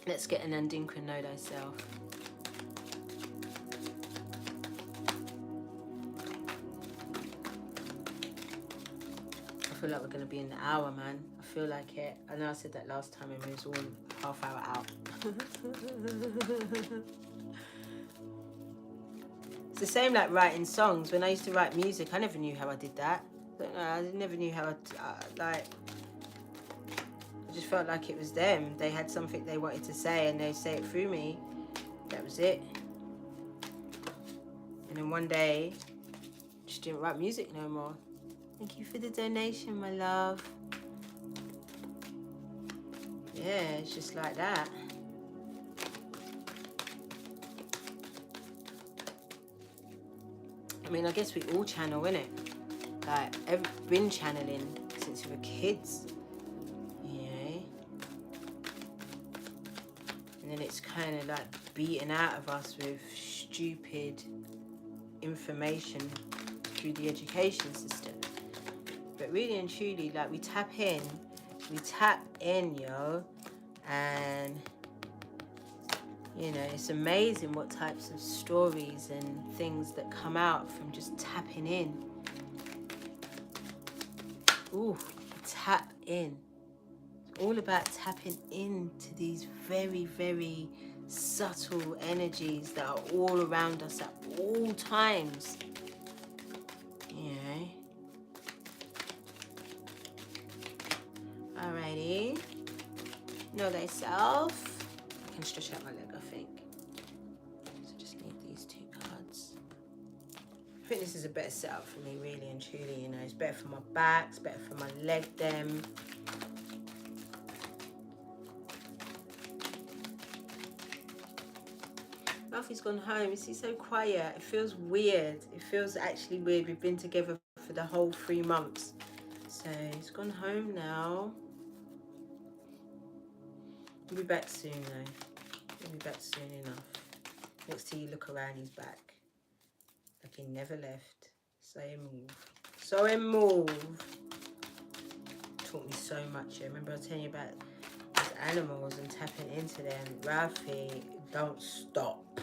Let's get an Andinka know thyself. I feel like we're going to be in the hour, man. I feel like it. I know I said that last time and we was all half hour out. It's the same like writing songs. When I used to write music, I never knew how I did that. I never knew how I just felt like it was them. They had something they wanted to say and they say it through me. That was it. And then one day, just didn't write music no more. Thank you for the donation, my love. Yeah, it's just like that. I mean, I guess we all channel, innit? Like, I've been channeling since we were kids. You know? And then it's kind of like beaten out of us with stupid information through the education system. But really and truly, like, we tap in, yo, and, you know, it's amazing what types of stories and things that come out from just tapping in. Ooh, tap in. It's all about tapping into these very, very subtle energies that are all around us at all times. You know? Alrighty. Know thyself. I can stretch out my leg, I think. So just need these two cards. I think think this is a better setup for me, really and truly. You know, it's better for my back, it's better for my leg them. Ralphie's gone home. Is he so quiet? It feels weird. It feels actually weird. We've been together for the whole 3 months. So he's gone home now. He'll be back soon though. He'll be back soon enough. Next time you look around, he's back. Like he never left. So him move. So him move. Taught me so much. Yeah. Remember I was telling you about these animals and tapping into them. Ralphie, don't stop.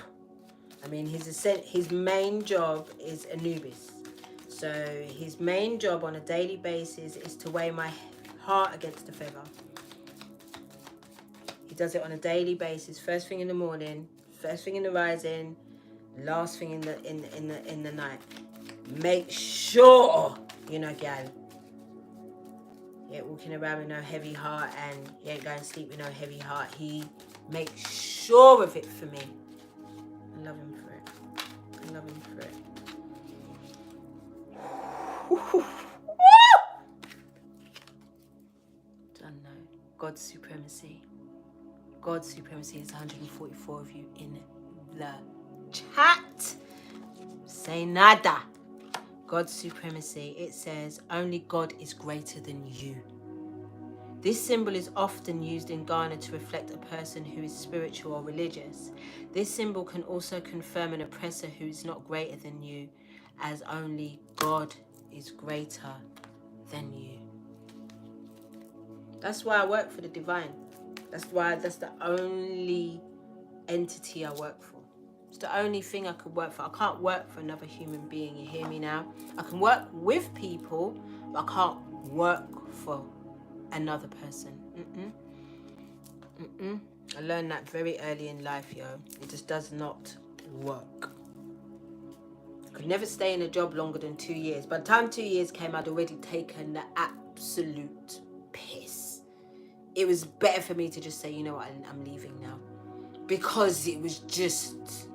I mean, his main job is Anubis. So his main job on a daily basis is to weigh my heart against the feather. He does it on a daily basis. First thing in the morning, first thing in the rising, last thing in the night. Make sure you know, gal. You ain't walking around with no heavy heart, and you ain't going to sleep with no heavy heart. He makes sure of it for me. I love him for it. I love him for it. Don't know. God's supremacy. God's supremacy is 144 of you in the chat. Say nada. God's supremacy. It says only God is greater than you. This symbol is often used in Ghana to reflect a person who is spiritual or religious. This symbol can also confirm an oppressor who is not greater than you, as only God is greater than you. That's why I work for the divine. That's the only entity I work for. It's the only thing I could work for. I can't work for another human being, you hear me now? I can work with people, but I can't work for another person. I learned that very early in life, yo. It just does not work. I could never stay in a job longer than 2 years. By the time 2 years came, I'd already taken the absolute piss. It was better for me to just say, you know what, I'm leaving now. Because it was just...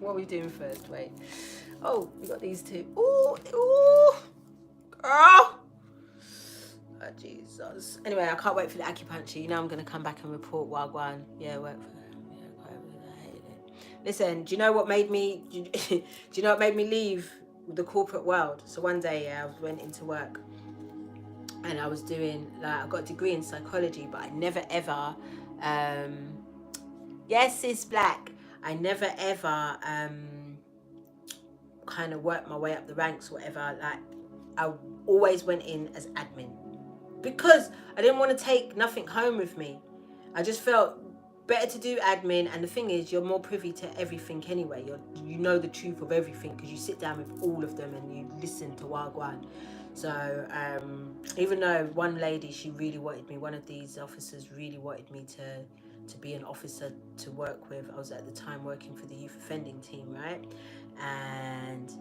What are we doing first? Wait. Oh, we got these two. Ooh, ooh. Girl. Oh, Jesus. Anyway, I can't wait for the acupuncture. You know I'm going to come back and report Wagwan. Yeah, work for them. Yeah, I hated it. Listen, do you know what made me... Do you know what made me leave the corporate world? So one day, I went into work. And I was doing... I got a degree in psychology, but I never ever... yes, it's black. I never ever kind of worked my way up the ranks or whatever. Like, I always went in as admin because I didn't want to take nothing home with me. I just felt better to do admin, and the thing is, you're more privy to everything anyway. You know the truth of everything because you sit down with all of them and you listen to Wagwan. So even though one lady, she really wanted me, one of these officers really wanted me to be an officer to work with. I was at the time working for the youth offending team, right? And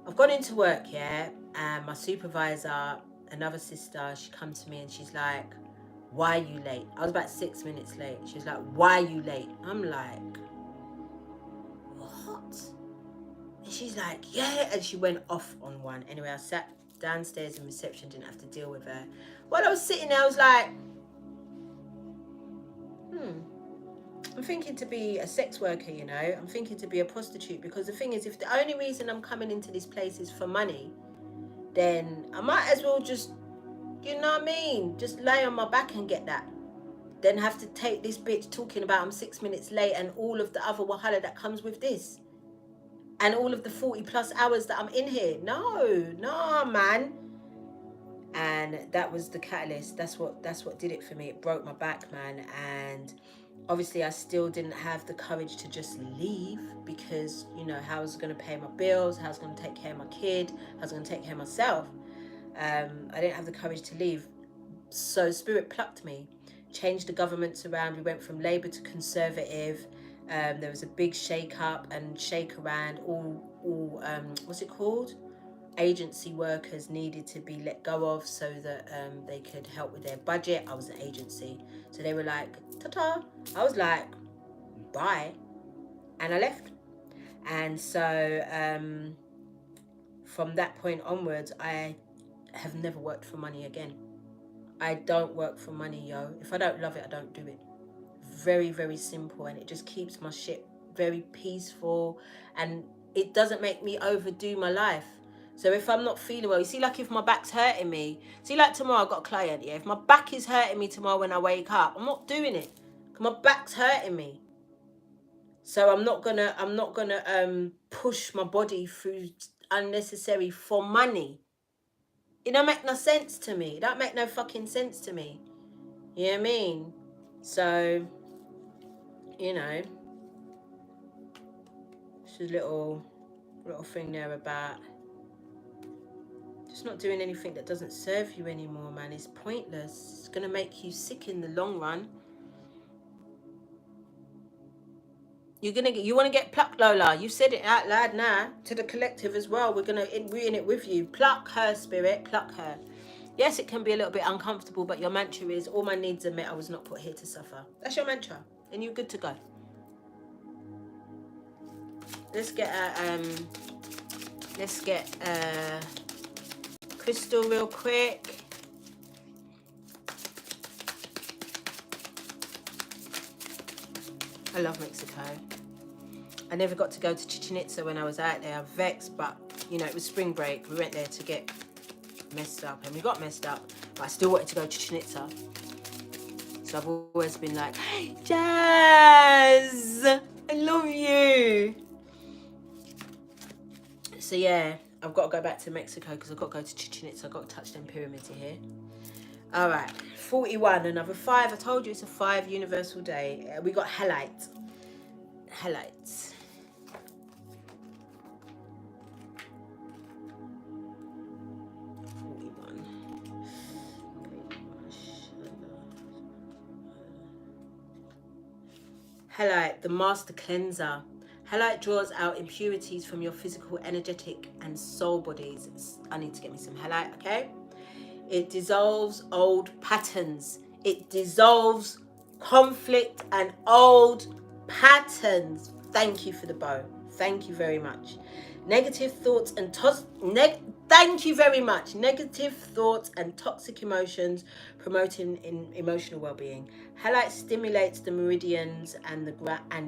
I've gone into work, yeah, and my supervisor, another sister, she come to me and she's like, why are you late? I was about 6 minutes late. She's like, why are you late? I'm like, what? And she's like, yeah, and she went off on one. Anyway, I sat downstairs in reception, didn't have to deal with her. While I was sitting there, I was like, I'm thinking to be a sex worker, you know. I'm thinking to be a prostitute, because the thing is, if the only reason I'm coming into this place is for money, then I might as well just, you know what I mean, just lay on my back and get that. Then have to take this bitch talking about I'm 6 minutes late and all of the other wahala that comes with this. And all of the 40 plus hours that I'm in here. No, man. And that was the catalyst. That's what did it for me. It broke my back, man. And obviously I still didn't have the courage to just leave, because, you know, how I was going to pay my bills, how I was going to take care of my kid, how I was going to take care of myself. I didn't have the courage to leave. So Spirit plucked me, changed the governments around. We went from Labour to Conservative. There was a big shake up and shake around. All what's it called? Agency workers needed to be let go of so that they could help with their budget. I was an agency. So they were like, ta-ta. I was like, bye. And I left. And so from that point onwards, I have never worked for money again. I don't work for money, yo. If I don't love it, I don't do it. Very, very simple. And it just keeps my shit very peaceful, and it doesn't make me overdo my life. So if I'm not feeling well, you see, like if my back's hurting me, see, like tomorrow I've got a client, yeah, if my back is hurting me tomorrow when I wake up, I'm not doing it. My back's hurting me. So I'm not gonna push my body through unnecessary for money. It don't make no sense to me. It don't make no fucking sense to me. You know what I mean? So, you know, it's a little thing there about just not doing anything that doesn't serve you anymore, man. It's pointless. It's gonna make you sick in the long run. You want to get plucked, Lola. You said it out loud now to the collective as well. We're in it with you. Pluck her, spirit. Pluck her. Yes, it can be a little bit uncomfortable, but your mantra is, all my needs are met. I was not put here to suffer. That's your mantra, and you're good to go. Let's get a crystal real quick. I love Mexico. I never got to go to Chichen Itza when I was out there. I'm vexed, but you know, it was spring break. We went there to get messed up, and we got messed up, but I still wanted to go to Chichen Itza. So I've always been like, hey, Jazz, I love you. So yeah, I've got to go back to Mexico because I've got to go to Chichen Itza. I've got to touch them pyramids here. All right, 41, another 5. I told you it's a 5 universal day. We got halite. Halites. Halite, the master cleanser. Halite draws out impurities from your physical, energetic, and soul bodies. I need to get me some halite, okay? It dissolves old patterns. It dissolves conflict and old patterns. Thank you for the bow. Thank you very much. Negative thoughts and thank you very much. Negative thoughts and toxic emotions, promoting emotional well-being. Halite stimulates the meridians and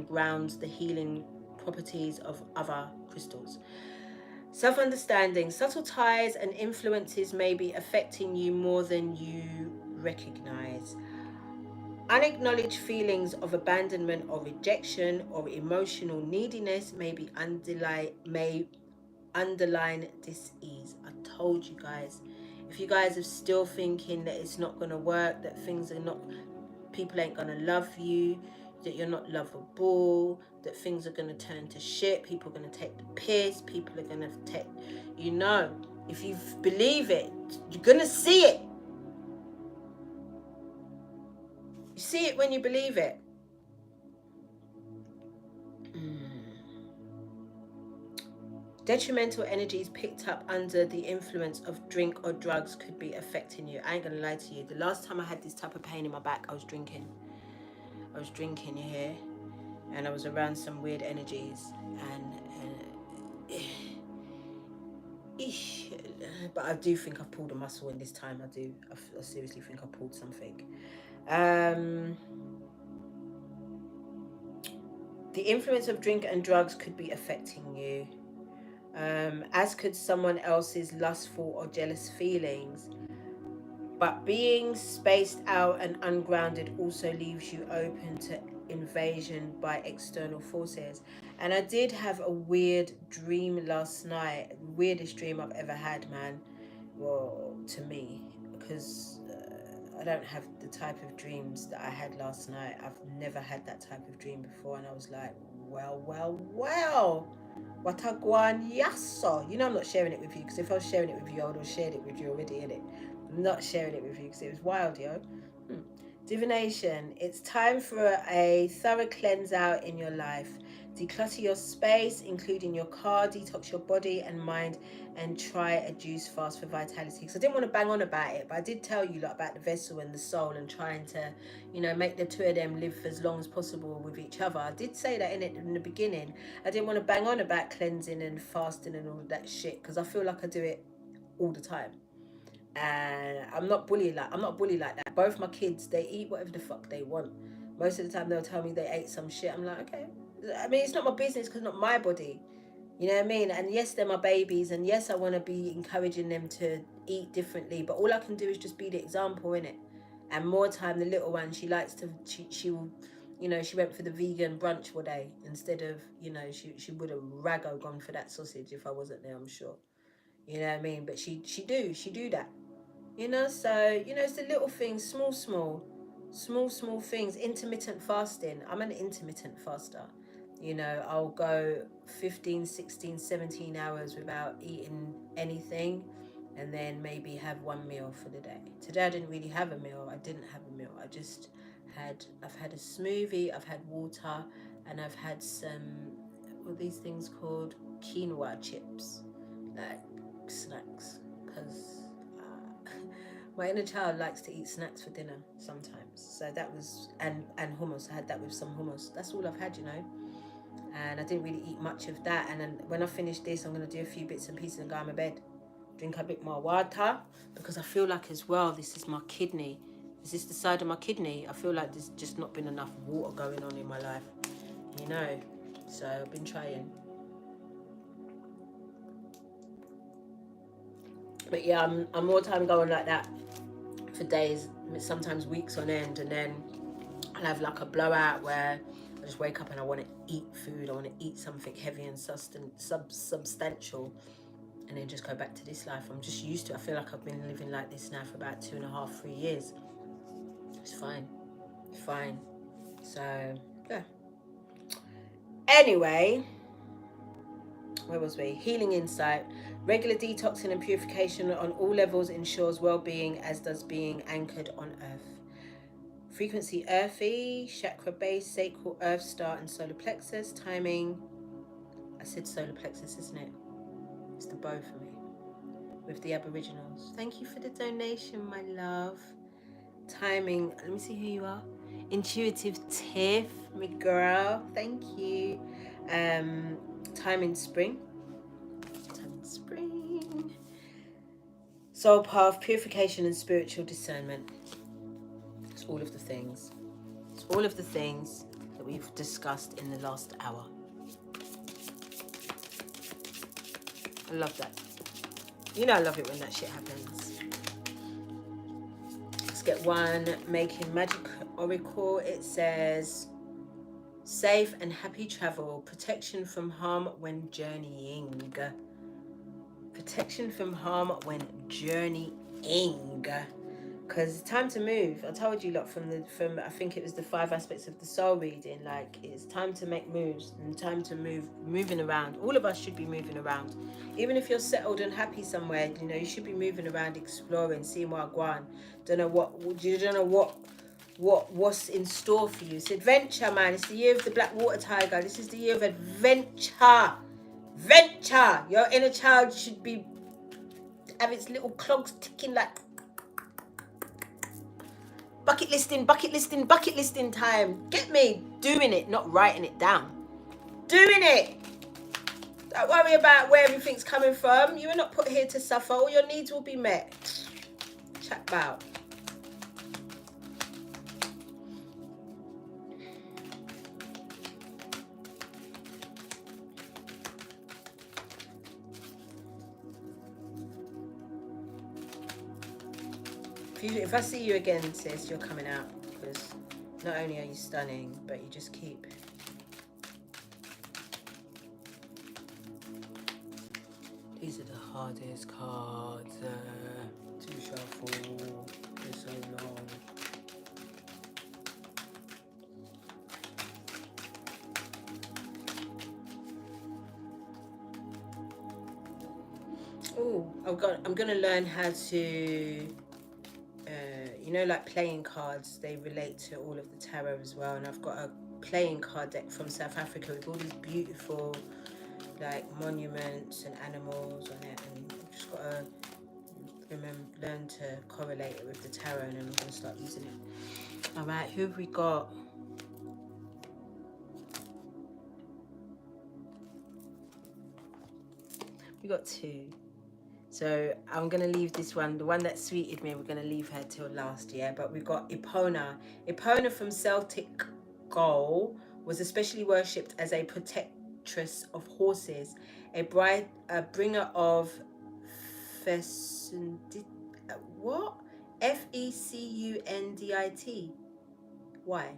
grounds the healing properties of other crystals. Self-understanding. Subtle ties and influences may be affecting you more than you recognize. Unacknowledged feelings of abandonment or rejection or emotional neediness may underline dis-ease. I told you guys. If you guys are still thinking that it's not going to work, that people ain't going to love you, that you're not lovable, that things are going to turn to shit, people are going to take the piss, people are going to take, if you believe it, you're going to see it. You see it when you believe it. Detrimental energies picked up under the influence of drink or drugs could be affecting you. I ain't gonna lie to you. The last time I had this type of pain in my back, I was drinking. You hear? And I was around some weird energies. But I do think I've pulled a muscle in this time. I do. I seriously think I pulled something. The influence of drink and drugs could be affecting you. As could someone else's lustful or jealous feelings. But being spaced out and ungrounded also leaves you open to invasion by external forces. And I did have a weird dream last night. Weirdest dream I've ever had, man. Well, to me, because I don't have the type of dreams that I had last night. I've never had that type of dream before, and I was like, well, what a guan yasso. I'm not sharing it with you, because if I was sharing it with you, I would have shared it with you already, innit? I'm not sharing it with you because it was wild, yo. Divination. It's time for a thorough cleanse out in your life. Declutter your space, including your car, detox your body and mind, and try a juice fast for vitality. Because I didn't want to bang on about it, but I did tell you about the vessel and the soul and trying to, make the two of them live as long as possible with each other. I did say that in the beginning. I didn't want to bang on about cleansing and fasting and all that shit, because I feel like I do it all the time. And I'm not bully like that. Both my kids, they eat whatever the fuck they want. Most of the time they'll tell me they ate some shit. I'm like, okay. I mean, it's not my business because it's not my body. You know what I mean? And yes, they're my babies, and yes, I want to be encouraging them to eat differently, but all I can do is just be the example, innit? And more time, the little one, she likes to, she will, she went for the vegan brunch one day instead of, she would have raggo gone for that sausage if I wasn't there, I'm sure. You know what I mean? But she do that. So, it's the little things, small things. Intermittent fasting. I'm an intermittent faster. I'll go 15, 16, 17 hours without eating anything, and then maybe have one meal for the day. Today I didn't really have a meal. I've had a smoothie, I've had water, and I've had some, what are these things called? Quinoa chips, like snacks, because my inner child likes to eat snacks for dinner sometimes. So that was, and hummus. I had that with some hummus. That's all I've had, And I didn't really eat much of that. And then when I finish this, I'm going to do a few bits and pieces and go on my bed. Drink a bit more water, because I feel like as well, this is my kidney. Is this the side of my kidney? I feel like there's just not been enough water going on in my life, So I've been trying. But yeah, I'm more time going like that for days, sometimes weeks on end, and then I'll have like a blowout where I just wake up and I want to eat food. I want to eat something heavy and substantial, and then just go back to this life. I'm just used to it. I feel like I've been living like this now for about 2.5, 3 years. It's fine. So yeah. Anyway, where was we? Healing insight. Regular detoxing and purification on all levels ensures well-being, as does being anchored on earth. Frequency earthy, chakra base, sacral, earth, star, and solar plexus. Timing, I said solar plexus, isn't it? It's the bow for me. With the Aboriginals. Thank you for the donation, my love. Timing, let me see who you are. Intuitive Tiff, my girl. Thank you. Timing spring. Soul path, purification, and spiritual discernment. It's all of the things. It's all of the things that we've discussed in the last hour. I love that. I love it when that shit happens. Let's get one. Making Magic Oracle. It says, safe and happy travel. Protection from harm when journeying. Protection from harm when journeying. Because it's time to move. I told you, lot, from I think it was the 5 aspects of the soul reading. Like, it's time to make moves and time to moving around. All of us should be moving around. Even if you're settled and happy somewhere, you should be moving around, exploring, seeing what I want. You don't know what's in store for you. It's adventure, man. It's the year of the black water tiger. This is the year of adventure. Venture. Your inner child should have its little clogs ticking like bucket listing time. Get me doing it, not writing it down. Doing it. Don't worry about where everything's coming from. You are not put here to suffer. All your needs will be met. Chat about. If I see you again, sis, you're coming out, because not only are you stunning, but you just keep. These are the hardest cards to shuffle for so long. Oh, I'm gonna learn how to. Like playing cards, they relate to all of the tarot as well, and I've got playing card deck from South Africa with all these beautiful like monuments and animals on it, and I've just got to learn to correlate it with the tarot, and then I'm going to start using it. All right, who have we got? We got two. So I'm going to leave this one, the one that sweeted me, we're going to leave her till last year. But we've got Epona. Epona from Celtic Gaul was especially worshipped as a protectress of horses, a bringer of fecundity. What? Fecundit. Why?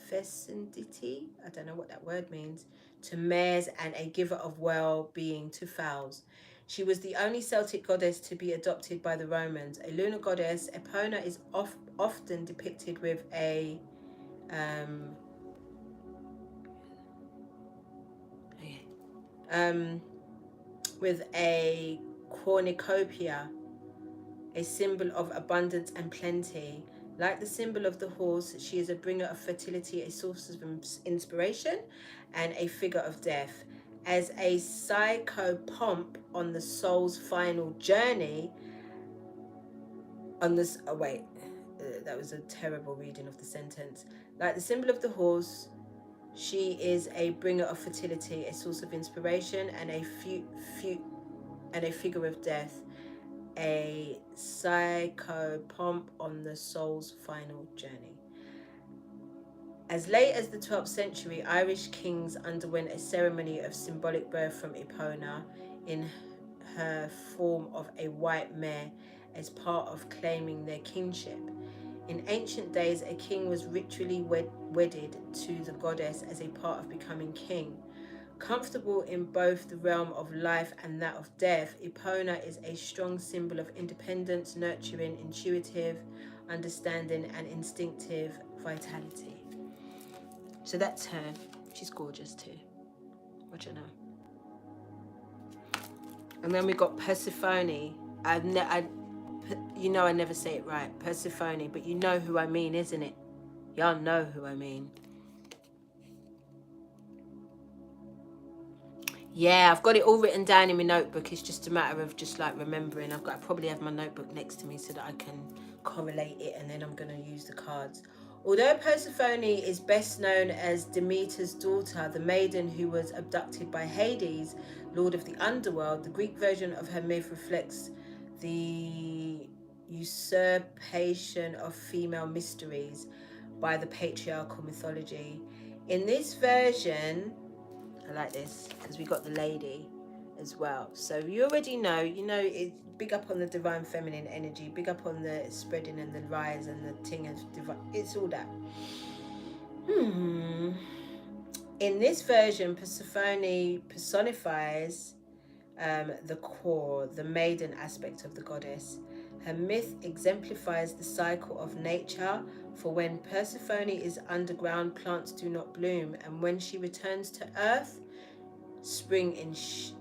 Fecundity? I don't know what that word means. To mares, and a giver of well-being to fowls. She was the only Celtic goddess to be adopted by the Romans. A lunar goddess, Epona is often depicted with a cornucopia, a symbol of abundance and plenty. Like the symbol of the horse, she is a bringer of fertility, a source of inspiration, and a figure of death. As a psychopomp on the soul's final journey, on this, that was a terrible reading of the sentence. Like the symbol of the horse, she is a bringer of fertility, a source of inspiration, and a figure of death. A psychopomp on the soul's final journey. As late as the 12th century, Irish kings underwent a ceremony of symbolic birth from Epona in her form of a white mare as part of claiming their kingship. In ancient days, a king was ritually wedded to the goddess as a part of becoming king. Comfortable in both the realm of life and that of death, Epona is a strong symbol of independence, nurturing, intuitive, understanding, and instinctive vitality. So that's her. She's gorgeous too. What you know? And then we got Persephone. You know I never say it right. Persephone, but you know who I mean, isn't it? Y'all know who I mean. Yeah, I've got it all written down in my notebook. It's just a matter of just like remembering. I probably have my notebook next to me so that I can correlate it, and then I'm going to use the cards. Although Persephone is best known as Demeter's daughter, the maiden who was abducted by Hades, lord of the underworld, the Greek version of her myth reflects the usurpation of female mysteries by the patriarchal mythology. In this version, I like this because we got the lady as well. So you already know, it's big up on the divine feminine energy, big up on the spreading and the rise and the thing of divine. It's all that. In this version, Persephone personifies the core, the maiden aspect of the goddess. Her myth exemplifies the cycle of nature, for when Persephone is underground, plants do not bloom, and when she returns to earth, spring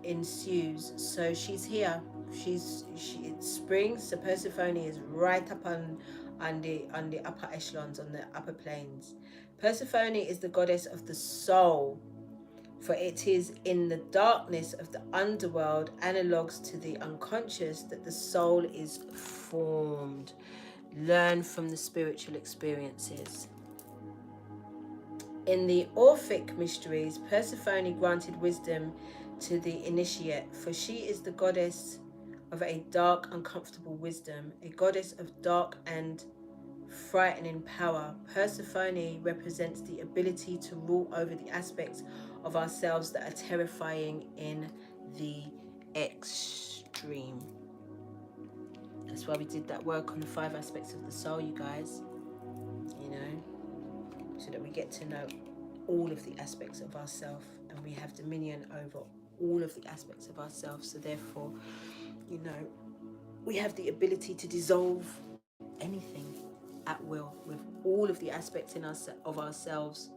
ensues. So she's here. It's spring, so Persephone is right up on the upper echelons, on the upper planes. Persephone is the goddess of the soul, for it is in the darkness of the underworld, analogues to the unconscious, that the soul is formed. Learn from the spiritual experiences. In the Orphic mysteries, Persephone granted wisdom to the initiate, for she is the goddess of a dark, uncomfortable wisdom, a goddess of dark and frightening power. Persephone represents the ability to rule over the aspects of ourselves that are terrifying in the extreme. That's why we did that work on the 5 aspects of the soul, you guys. So that we get to know all of the aspects of ourselves, and we have dominion over all of the aspects of ourselves. So therefore, we have the ability to dissolve anything at will, with all of the aspects of ourselves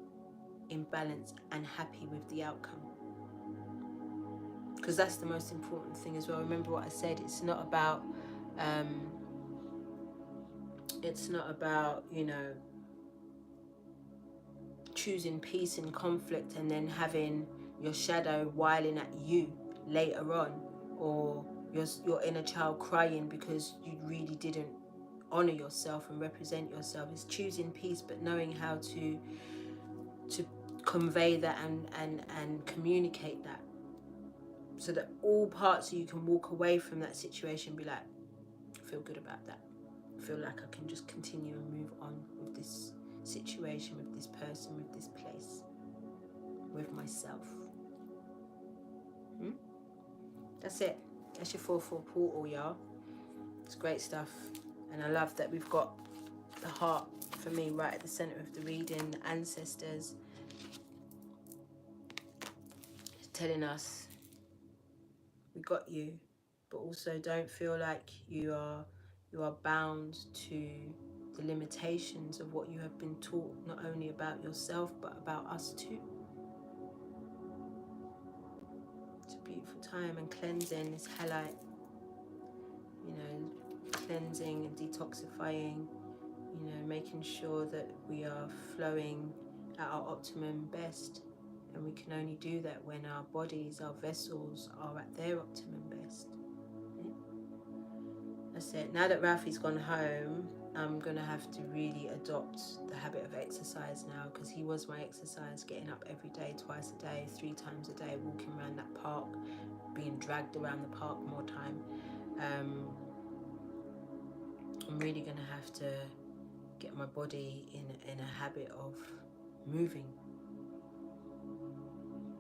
in balance and happy with the outcome. Because that's the most important thing as well. Remember what I said, it's not about choosing peace in conflict and then having your shadow whiling at you later on, or your inner child crying because you really didn't honor yourself and represent yourself. It's choosing peace, but knowing how to convey that and communicate that, so that all parts of you can walk away from that situation and be like, I feel good about that. I feel like I can just continue and move on with this situation, with this person, with this place, with myself. That's it. That's your 4/4 portal, y'all. It's great stuff. And I love that we've got the heart, for me, right at the center of the reading. The ancestors telling us we got you, but also don't feel like you are bound to the limitations of what you have been taught, not only about yourself but about us too. It's a beautiful time, and cleansing is highlight, you know, cleansing and detoxifying, you know, making sure that we are flowing at our optimum best. And we can only do that when our bodies, our vessels are at their optimum best. Yeah. That's it. Now that Ralphie's gone home, I'm going to have to really adopt the habit of exercise now, because he was my exercise, getting up every day, twice a day, 3 times a day, walking around that park, being dragged around the park more time. I'm really going to have to get my body in a habit of moving,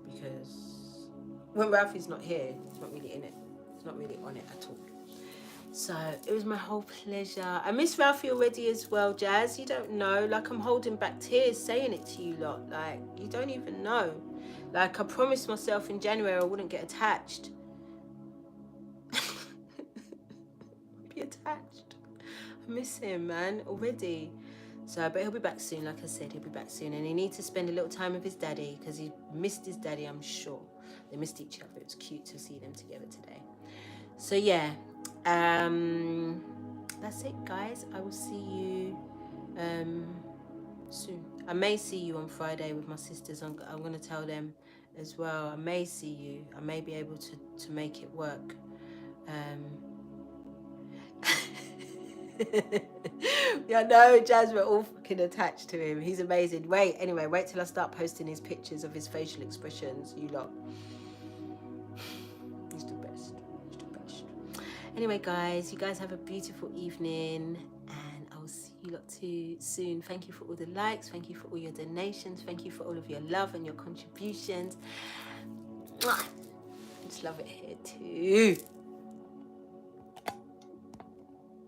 because when Ralphie's not here, it's not really in it. It's not really on it at all. So it was my whole pleasure. I miss Ralphie already as well, Jazz. You don't know. Like, I'm holding back tears saying it to you lot. Like, you don't even know. Like, I promised myself in January I wouldn't get attached. Be attached. I miss him, man, already. So, but he'll be back soon. Like I said, he'll be back soon. And he needs to spend a little time with his daddy, because he missed his daddy, I'm sure. They missed each other. It was cute to see them together today. So, yeah. That's it, guys. I will see you soon. I may see you on Friday with my sisters. I'm going to tell them as well. I may see you. I may be able to make it work. Yeah, no, Jazz, we're all fucking attached to him. He's amazing. Wait till I start posting his pictures of his facial expressions, you lot. He's the best. He's the best. Anyway, guys, you guys have a beautiful evening, and I'll see you lot too soon. Thank you for all the likes. Thank you for all your donations. Thank you for all of your love and your contributions. Mwah! I just love it here too.